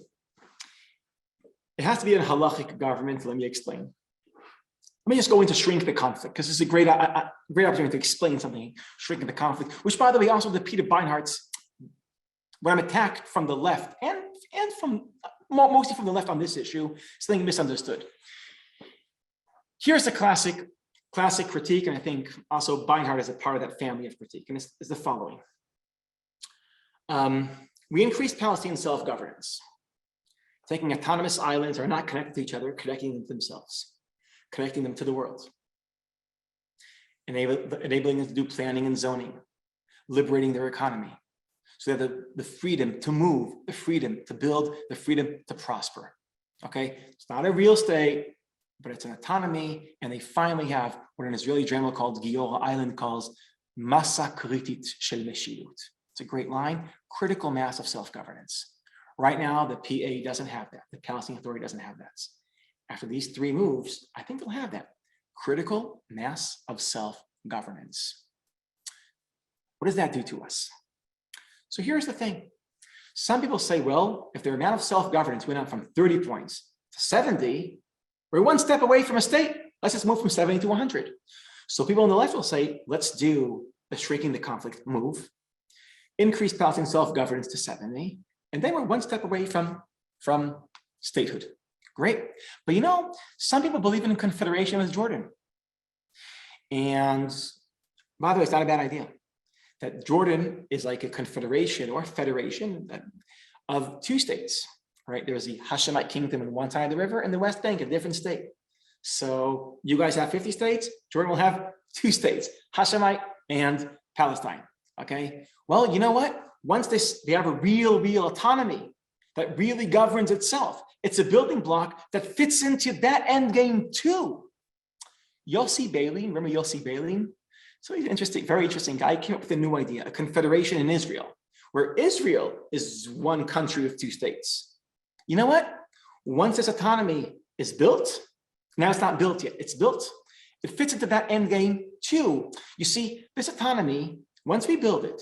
It has to be a halachic government. Let me explain. Let me just go into shrink the conflict, because this is a great opportunity to explain something, shrinking the conflict, which, by the way, also the Peter Beinhardt's, when I'm attacked from the left and from mostly from the left on this issue, something misunderstood. Here's the classic critique, and I think also Beinhardt is a part of that family of critique, and it's the following. We increased Palestinian self-governance, taking autonomous islands that are not connected to each other, connecting them to themselves, connecting them to the world, enabling them to do planning and zoning, liberating their economy, so they have the freedom to move, the freedom to build, the freedom to prosper. Okay, it's not a real state, but it's an autonomy, and they finally have what an Israeli general called Giola Island calls Masa kritit shel meshilut. It's a great line, critical mass of self-governance. Right now, the PA doesn't have that. The Palestinian Authority doesn't have that. After these three moves, I think they'll have that. Critical mass of self-governance. What does that do to us? So here's the thing. Some people say, well, if their amount of self-governance went up from 30 points to 70, we're one step away from a state. Let's just move from 70 to 100. So people on the left will say, let's do the shrinking the conflict move, increase Palestinian self-governance to 70, and then we're one step away from statehood. Great. But you know, some people believe in a confederation with Jordan. And by the way, it's not a bad idea. That Jordan is like a confederation or federation of two states, right? There's the Hashemite kingdom on one side of the river and the West Bank, a different state. So you guys have 50 states, Jordan will have 2 states, Hashemite and Palestine, okay? Well, you know what? Once they have a real autonomy that really governs itself, it's a building block that fits into that end game too. Yossi Beilin, remember Yossi Beilin? So he's an interesting, very interesting guy. He came up with a new idea, a confederation in Israel, where Israel is one country with 2 states. You know what? Once this autonomy is built, now it's not built yet, it's built. It fits into that end game too. You see, this autonomy, once we build it,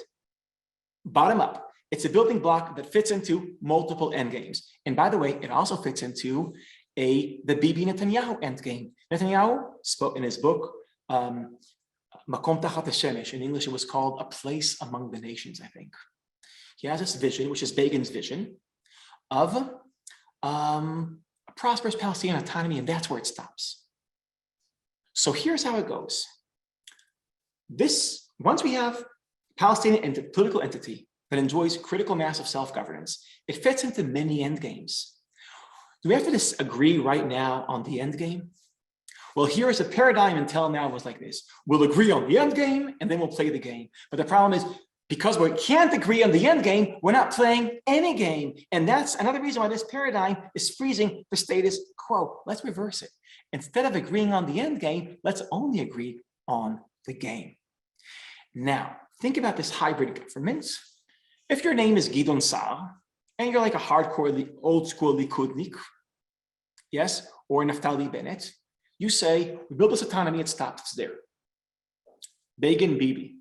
bottom up, it's a building block that fits into multiple end games. And by the way, it also fits into the Bibi Netanyahu end game. Netanyahu spoke in his book, Makom Tachat Hashemesh. In English, it was called A Place Among the Nations, I think. He has this vision, which is Begin's vision, of a prosperous Palestinian autonomy, and that's where it stops. So here's how it goes. Once we have Palestinian political entity that enjoys critical mass of self-governance, it fits into many end games. Do we have to disagree right now on the end game? Well, here is a paradigm until now was like this. We'll agree on the end game and then we'll play the game. But the problem is, because we can't agree on the end game, we're not playing any game. And that's another reason why this paradigm is freezing the status quo. Let's reverse it. Instead of agreeing on the end game, let's only agree on the game. Now, think about this hybrid government. If your name is Gidon Sa'ar, and you're like a hardcore, old school Likudnik, yes, or Naftali Bennett, you say, we build this autonomy, it stops there. Begin Bibi.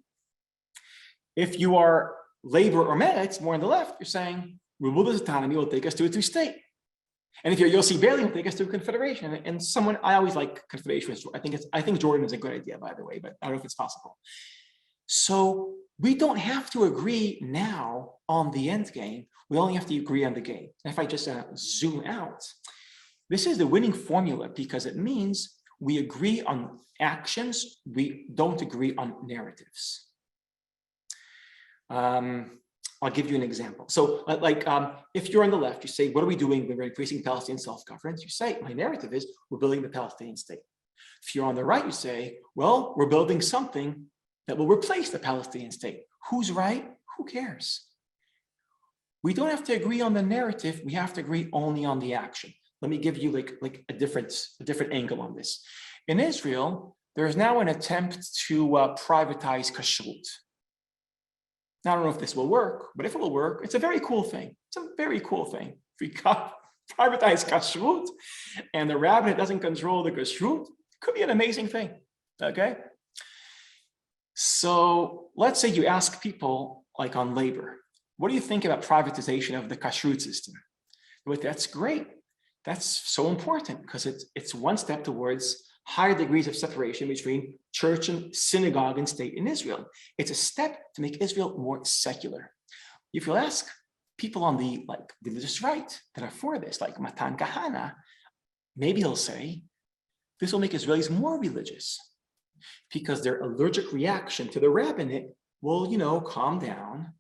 If you are Labor or Meretz, more on the left, you're saying, we build this autonomy, will take us to a 2-state. And if you're Yossi Beilin, will take us to a confederation. And I always like confederation. I think Jordan is a good idea, by the way, but I don't know if it's possible. So we don't have to agree now on the end game. We only have to agree on the game. And if I just zoom out, this is the winning formula because it means we agree on actions, we don't agree on narratives. I'll give you an example. So if you're on the left, you say, what are we doing when we're increasing Palestinian self-governance? You say, my narrative is we're building the Palestinian state. If you're on the right, you say, well, we're building something that will replace the Palestinian state. Who's right? Who cares? We don't have to agree on the narrative. We have to agree only on the action. Let me give you like a different angle on this. In Israel, there is now an attempt to privatize kashrut. Now, I don't know if this will work, but if it will work, it's a very cool thing. It's a very cool thing. If we privatize kashrut and the rabbinate doesn't control the kashrut, it could be an amazing thing, okay? So let's say you ask people like on labor, what do you think about privatization of the kashrut system? But that's great. That's so important because it's one step towards higher degrees of separation between church and synagogue and state in Israel. It's a step to make Israel more secular. If you ask people on the religious right that are for this, like Matan Kahana, maybe he'll say, this will make Israelis more religious because their allergic reaction to the rabbinate will, calm down.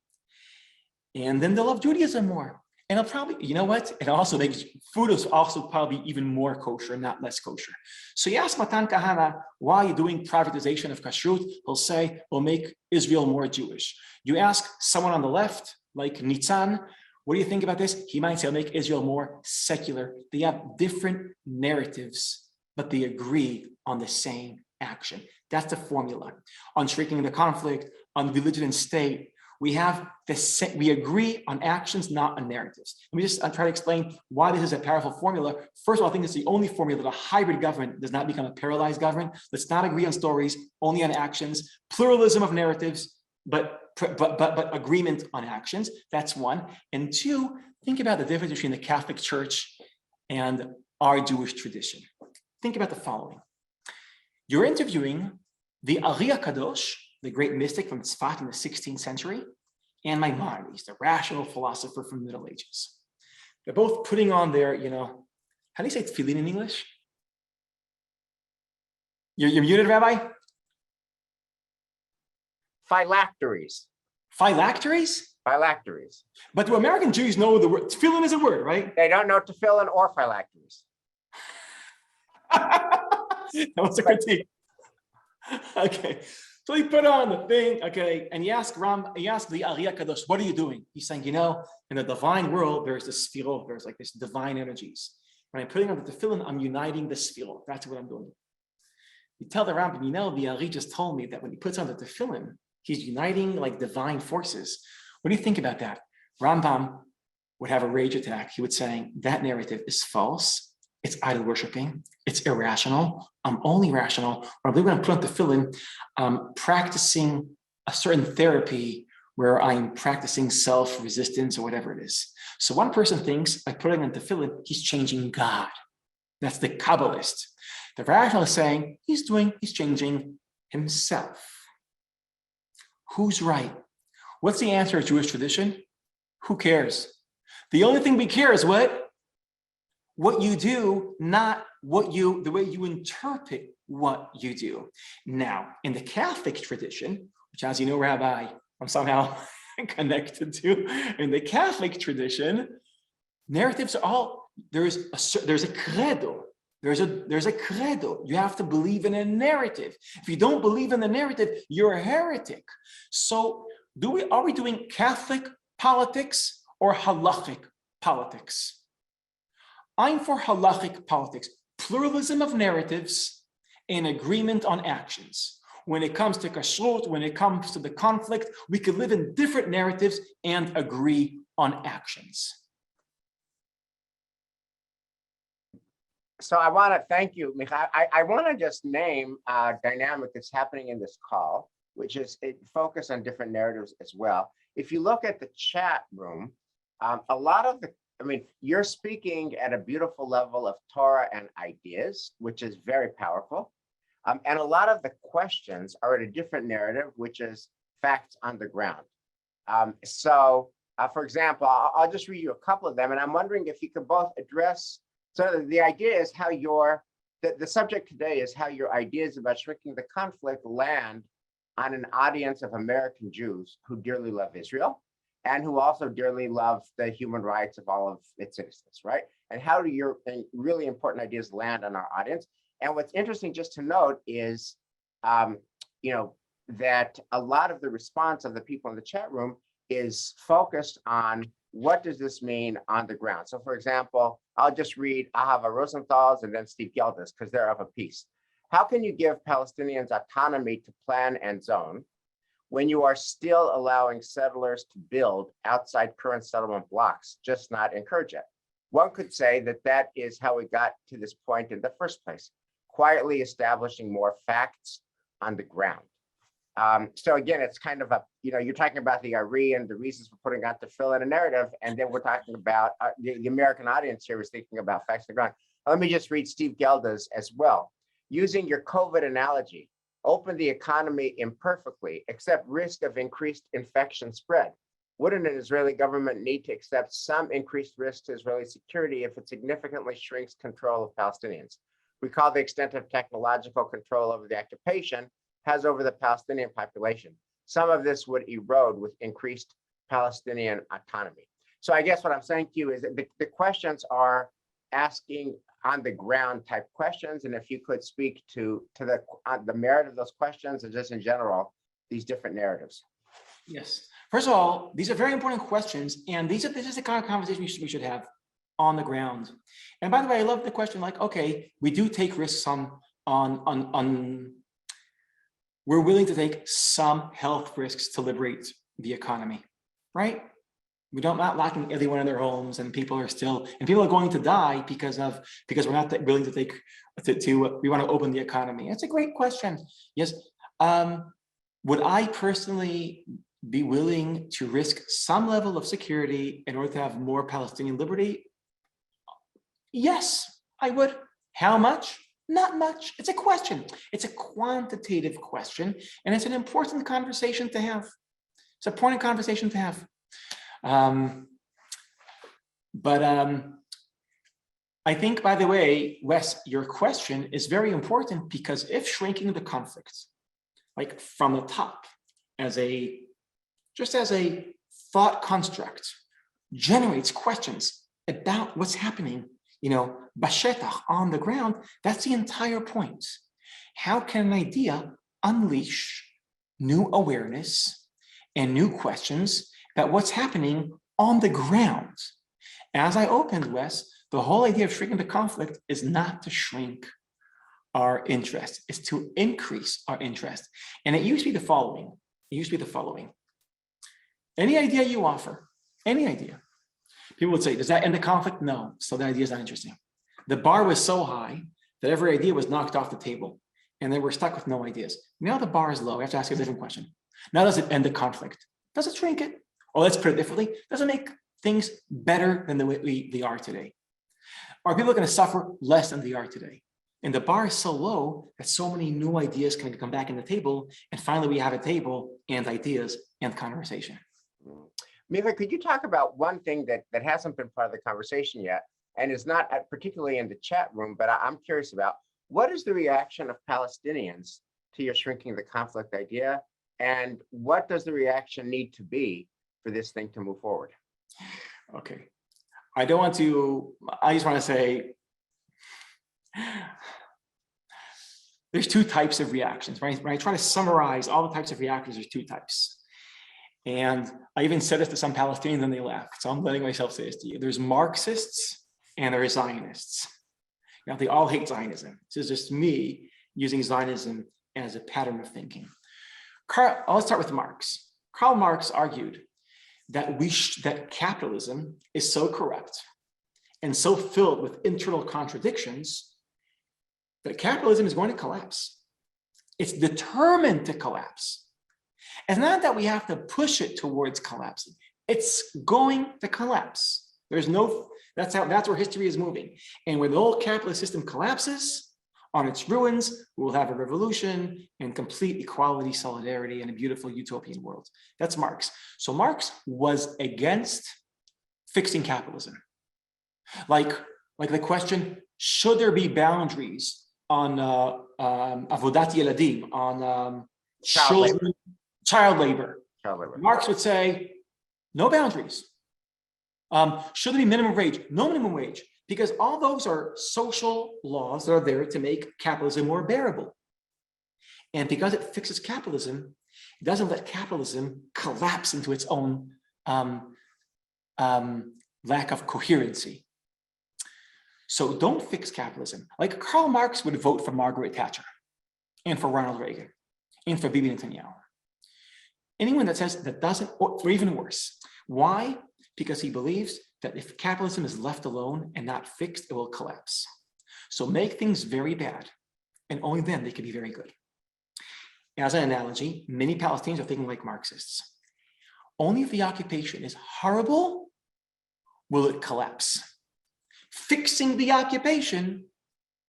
And then they'll love Judaism more. And it'll probably, you know what? It also makes food is also probably even more kosher, not less kosher. So you ask Matan Kahana, why are you doing privatization of kashrut? He'll say, we'll make Israel more Jewish. You ask someone on the left, like Nitzan, what do you think about this? He might say, it'll make Israel more secular. They have different narratives, but they agree on the same action. That's the formula. On shrinking the conflict, on religion and state, we agree on actions, not on narratives. Let me just try to explain why this is a powerful formula. First of all, I think it's the only formula that a hybrid government does not become a paralyzed government. Let's not agree on stories, only on actions. Pluralism of narratives, but agreement on actions. That's one. And two, think about the difference between the Catholic Church and our Jewish tradition. Think about the following. You're interviewing the Ari Kadosh, the great mystic from Tzfat in the 16th century, and Maimonides, the rational philosopher from the Middle Ages. They're both putting on their, how do you say tefillin in English? You're muted, Rabbi? Phylacteries. Phylacteries? Phylacteries. But do American Jews know the word? Tefillin is a word, right? They don't know tefillin or phylacteries. That was a critique. Okay. So he put on the thing, okay, and he asked the Ari Kadosh, what are you doing? He's saying, in the divine world, there's this sphirot, there's like this divine energies. When I'm putting on the tefillin, I'm uniting the sphirot. That's what I'm doing. You tell the Rambam, the Ari just told me that when he puts on the tefillin, he's uniting like divine forces. What do you think about that? Rambam would have a rage attack. He would say, that narrative is false. It's idol worshiping. It's irrational. I'm only rational. When I'm put on tefillin, I'm practicing a certain therapy where I'm practicing self-resistance or whatever it is. So one person thinks by putting on tefillin, he's changing God. That's the Kabbalist. The rational is saying he's changing himself. Who's right? What's the answer of Jewish tradition? Who cares? The only thing we care is what you do, not the way you interpret what you do. Now, in the Catholic tradition, which, as you know, Rabbi, I'm somehow connected to, in the Catholic tradition, narratives are all, there's a credo. There's a credo. You have to believe in a narrative. If you don't believe in the narrative, you're a heretic. So are we doing Catholic politics or halachic politics? I'm for halachic politics, pluralism of narratives and agreement on actions. When it comes to kashrut, when it comes to the conflict, we could live in different narratives and agree on actions. So I want to thank you, Micha. I want to just name a dynamic that's happening in this call, which is focus on different narratives as well. If you look at the chat room, a lot of you're speaking at a beautiful level of Torah and ideas, which is very powerful. And a lot of the questions are at a different narrative, which is facts on the ground. For example, I'll just read you a couple of them, and I'm wondering if you could both address. So the idea is how the subject today is how your ideas about shrinking the conflict land on an audience of American Jews who dearly love Israel and who also dearly love the human rights of all of its citizens, right? And how do your really important ideas land on our audience? And what's interesting just to note is, that a lot of the response of the people in the chat room is focused on what does this mean on the ground? So for example, I'll just read Ahava Rosenthal's and then Steve Geldes because they're of a piece. How can you give Palestinians autonomy to plan and zone when you are still allowing settlers to build outside current settlement blocks, just not encourage it? One could say that is how we got to this point in the first place, quietly establishing more facts on the ground. So again, it's kind of you're talking about the Ari and the reasons for putting out to fill in a narrative, and then we're talking about the American audience here is thinking about facts on the ground. Let me just read Steve Geldes as well. Using your COVID analogy, open the economy imperfectly, accept risk of increased infection spread. Wouldn't an Israeli government need to accept some increased risk to Israeli security if it significantly shrinks control of Palestinians? Recall the extent of technological control over the occupation has over the Palestinian population. Some of this would erode with increased Palestinian autonomy. So I guess what I'm saying to you is that the questions are asking on the ground type questions. And if you could speak to the merit of those questions and just in general, these different narratives. Yes. First of all, these are very important questions. And this is the kind of conversation we should have on the ground. And by the way, I love the question, like, okay, we do take risks on we're willing to take some health risks to liberate the economy, right? We don't not locking everyone in their homes, and people are going to die because we're not willing to take we want to open the economy. That's a great question. Yes. Would I personally be willing to risk some level of security in order to have more Palestinian liberty? Yes, I would. How much? Not much. It's a question. It's a quantitative question, and it's an important conversation to have. It's an important conversation to have. I think, by the way, Wes, your question is very important, because if shrinking the conflict, like from the top, just as a thought construct, generates questions about what's happening, bashetach, on the ground, that's the entire point. How can an idea unleash new awareness and new questions about what's happening on the ground? As I opened, Wes, the whole idea of shrinking the conflict is not to shrink our interest, it's to increase our interest. And it used to be the following. Any idea you offer, any idea, people would say, does that end the conflict? No, so the idea is not interesting. The bar was so high that every idea was knocked off the table, and then we're stuck with no ideas. Now the bar is low. We have to ask a different question. Now, does it end the conflict? Does it shrink it? Or let's put it differently, does it make things better than the way they are today? Are people going to suffer less than they are today? And the bar is so low that so many new ideas can come back in the table, and finally we have a table and ideas and conversation. Micah, could you talk about one thing that hasn't been part of the conversation yet, and is not particularly in the chat room, but I'm curious about, what is the reaction of Palestinians to your shrinking the conflict idea, and what does the reaction need to be for this thing to move forward? Okay, I just want to say, there's two types of reactions, right? When I try to summarize all the types of reactions, there's two types. And I even said this to some Palestinians and they laughed. So I'm letting myself say this to you. There's Marxists and there are Zionists. They all hate Zionism. This is just me using Zionism as a pattern of thinking. Let's start with Marx. Karl Marx argued that that capitalism is so corrupt and so filled with internal contradictions that capitalism is going to collapse. It's determined to collapse. It's not that we have to push it towards collapsing. It's going to collapse. That's where history is moving. And when the whole capitalist system collapses, on its ruins, we will have a revolution and complete equality, solidarity, and a beautiful utopian world. That's Marx. So Marx was against fixing capitalism. Like the question, should there be boundaries on avodat yeladim, on child labor? Marx would say, no boundaries. Should there be minimum wage? No minimum wage. Because all those are social laws that are there to make capitalism more bearable. And because it fixes capitalism, it doesn't let capitalism collapse into its own lack of coherency. So don't fix capitalism. Like Karl Marx would vote for Margaret Thatcher and for Ronald Reagan and for Bibi Netanyahu. Anyone that says that doesn't, or even worse. Why? Because he believes that if capitalism is left alone and not fixed, it will collapse. So make things very bad, and only then they can be very good. As an analogy, many Palestinians are thinking like Marxists. Only if the occupation is horrible will it collapse. Fixing the occupation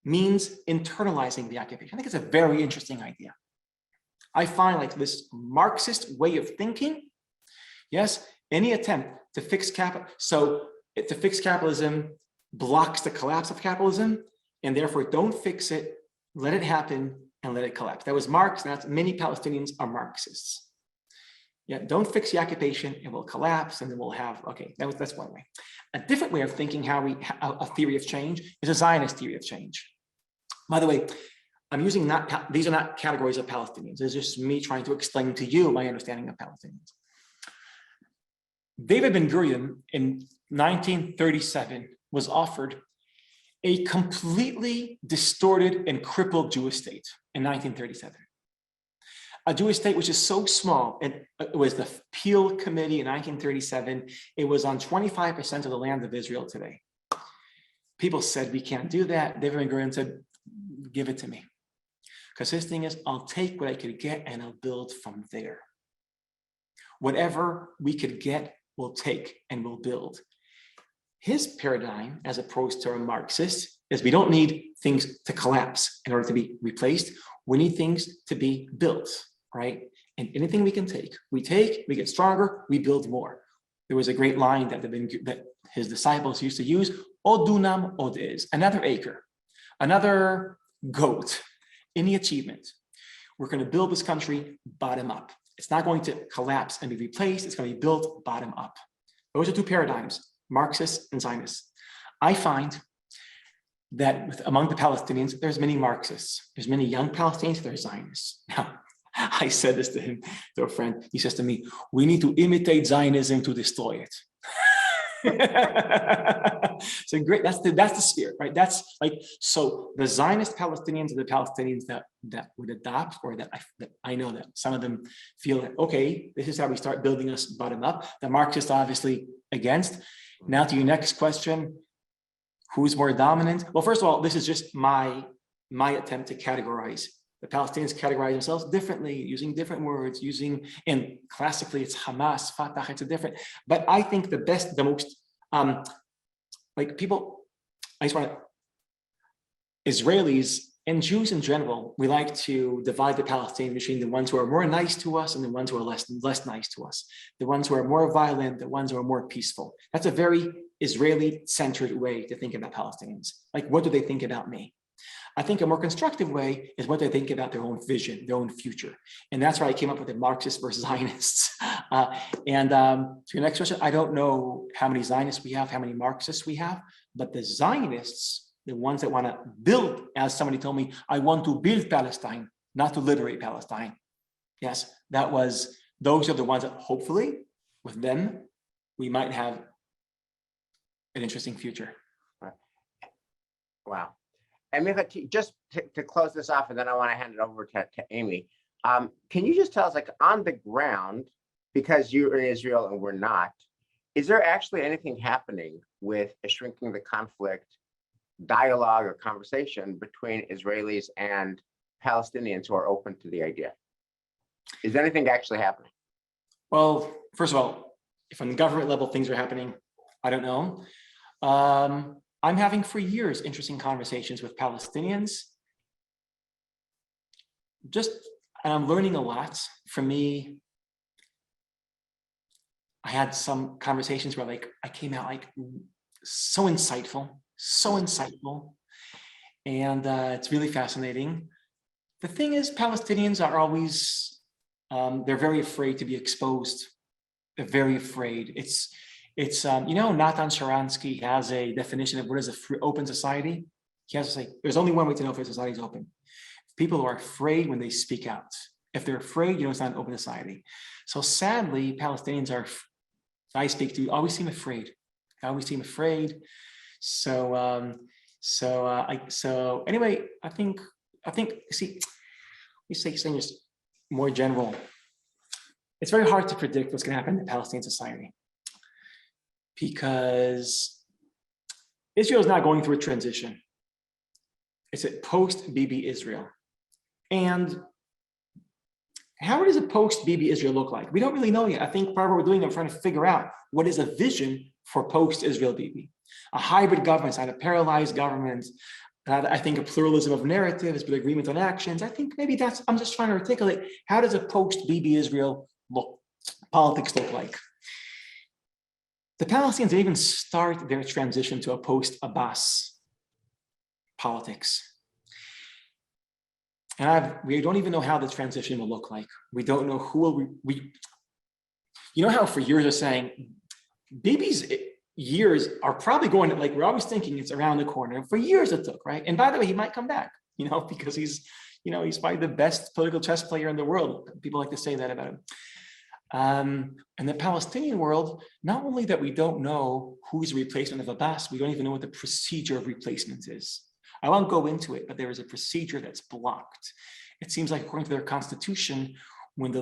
means internalizing the occupation. I think it's a very interesting idea. I find like this Marxist way of thinking, yes, any attempt to fix capitalism blocks the collapse of capitalism, and therefore don't fix it, let it happen, and let it collapse. That was Marx, and that's many Palestinians are Marxists. Yeah, don't fix the occupation, it will collapse, and then we'll have, okay, that's one way. A different way of thinking a theory of change is a Zionist theory of change. By the way, I'm using these are not categories of Palestinians. It's just me trying to explain to you my understanding of Palestinians. David Ben-Gurion in 1937 was offered a completely distorted and crippled Jewish state in 1937. A Jewish state which is so small, and it was the Peel Committee in 1937. It was on 25% of the land of Israel today. People said, we can't do that. David Ben-Gurion said, give it to me. Because his thing is, I'll take what I could get and I'll build from there. Whatever we could get, we'll take and we'll build. His paradigm, as opposed to a Marxist, is we don't need things to collapse in order to be replaced. We need things to be built, right? And anything we can take, we get stronger, we build more. There was a great line that his disciples used to use, od dunam od is, another acre, another goat, any achievement. We're going to build this country bottom up. It's not going to collapse and be replaced. It's going to be built bottom up. Those are two paradigms, Marxists and Zionists. I find that among the Palestinians, there's many Marxists. There's many young Palestinians, there's Zionists. Now, I said this to him, to a friend. He says to me, we need to imitate Zionism to destroy it. So great, that's the spirit, right? That's like, so the Zionist Palestinians are the Palestinians that would adopt, or that I know that some of them feel that, okay, this is how we start building us bottom up. The Marxists obviously against. Now to your next question, who's more dominant? Well, first of all, this is just my attempt to categorize. The Palestinians categorize themselves differently, using different words, and classically it's Hamas, Fatah, it's a different, but I think the most, like people, I just want to, Israelis and Jews in general, we like to divide the Palestinians between the ones who are more nice to us and the ones who are less nice to us, the ones who are more violent, the ones who are more peaceful. That's a very Israeli-centered way to think about Palestinians. Like, what do they think about me? I think a more constructive way is what they think about their own vision, their own future. And that's why I came up with the Marxists versus Zionists. To your next question, I don't know how many Zionists we have, how many Marxists we have, but the Zionists, the ones that want to build, as somebody told me, I want to build Palestine, not to liberate Palestine. Yes, those are the ones that hopefully with them, we might have an interesting future. Wow. And Micah, just to close this off, and then I want to hand it over to Amy. Can you just tell us, like, on the ground, because you're in Israel and we're not, is there actually anything happening with shrinking the conflict dialogue or conversation between Israelis and Palestinians who are open to the idea? Is anything actually happening? Well, first of all, if on the government level things are happening, I don't know. I'm having for years interesting conversations with Palestinians. And I'm learning a lot. For me, I had some conversations where, like, I came out like so insightful, and it's really fascinating. The thing is, Palestinians are always, they're very afraid to be exposed. They're very afraid. It's Natan Sharansky has a definition of what is a free, open society. He has to say, there's only one way to know if a society is open. People are afraid when they speak out. If they're afraid, it's not an open society. So sadly, Palestinians I speak to, always seem afraid. So anyway, I think, see, we say things more general. It's very hard to predict what's going to happen in Palestinian society, because Israel is not going through a transition. It's a post-Bibi Israel. And how does a post-Bibi Israel look like? We don't really know yet. I think part of what we're doing, I'm trying to figure out what is a vision for post-Israel Bibi. A hybrid government, not a paralyzed government. I think a pluralism of narratives, but agreement on actions. I think maybe I'm just trying to articulate, how does a post-Bibi Israel politics look like? The Palestinians didn't even start their transition to a post-Abbas politics. And we don't even know how the transition will look like. We don't know who will you know how for years they're saying, Bibi's years are probably going to, like, we're always thinking it's around the corner. For years it took, right? And by the way, he might come back, because he's probably the best political chess player in the world. People like to say that about him. In the Palestinian world, not only that we don't know who's the replacement of Abbas, we don't even know what the procedure of replacement is. I won't go into it, but there is a procedure that's blocked. It seems like according to their constitution, when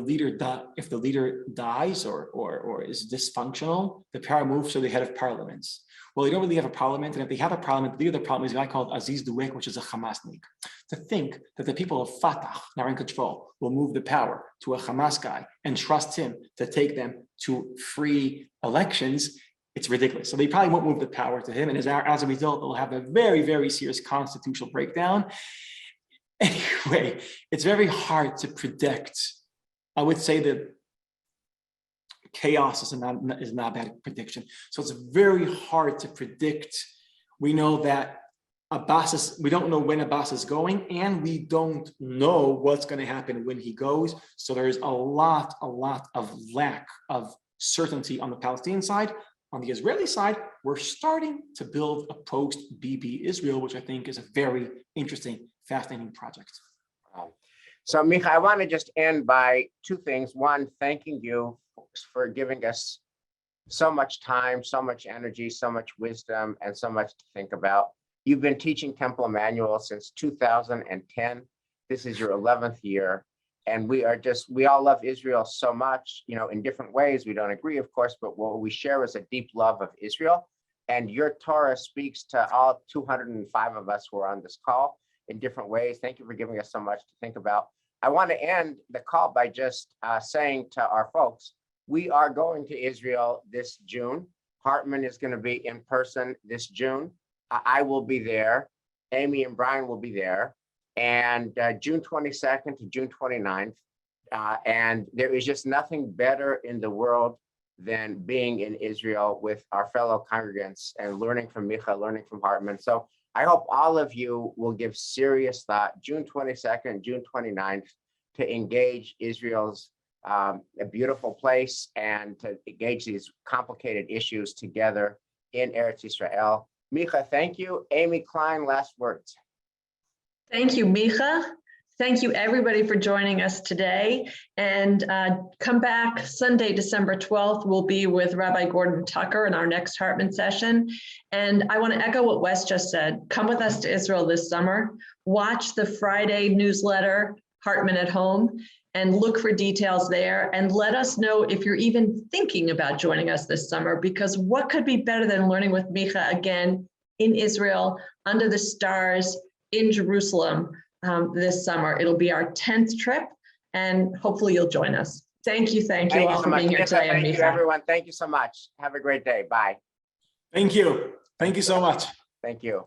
if the leader dies or is dysfunctional, the power moves to the head of parliaments. Well, they don't really have a parliament, and if they have a parliament, the leader of the parliament is a guy called Aziz Duwek, which is a Hamasnik. To think that the people of Fatah, now in control, will move the power to a Hamas guy and trust him to take them to free elections, it's ridiculous. So they probably won't move the power to him, and as a result, they'll have a very, very serious constitutional breakdown. Anyway, it's very hard to predict. I would say that chaos is not a bad prediction. So it's very hard to predict. We know that we don't know when Abbas is going, and we don't know what's going to happen when he goes. So there's a lot of lack of certainty on the Palestinian side. On the Israeli side, we're starting to build a post-Bibi Israel, which I think is a very interesting, fascinating project. So Micah, I want to just end by two things. One, thanking you for giving us so much time, so much energy, so much wisdom, and so much to think about. You've been teaching Temple Emmanuel since 2010. This is your 11th year. And we all love Israel so much, in different ways. We don't agree, of course, but what we share is a deep love of Israel. And your Torah speaks to all 205 of us who are on this call in different ways. Thank you for giving us so much to think about. I want to end the call by just saying to our folks, we are going to Israel this June. Hartman is going to be in person this June. I will be there. Amy and Brian will be there. And June 22nd to June 29th. And there is just nothing better in the world than being in Israel with our fellow congregants and learning from Micah, learning from Hartman. So I hope all of you will give serious thought, June 22nd, June 29th, to engage Israel's a beautiful place and to engage these complicated issues together in Eretz Israel. Micah, thank you. Amy Klein, last words. Thank you, Micah. Thank you, everybody, for joining us today. And come back Sunday, December 12th. We'll be with Rabbi Gordon Tucker in our next Hartman session. And I want to echo what Wes just said. Come with us to Israel this summer. Watch the Friday newsletter, Hartman at Home, and look for details there. And let us know if you're even thinking about joining us this summer, because what could be better than learning with Micah again in Israel, under the stars, in Jerusalem this summer. It'll be our 10th trip, and hopefully you'll join us. Thank you all for being here today. Thank you, everyone. Thank you so much. Have a great day. Bye. Thank you. Thank you so much. Thank you.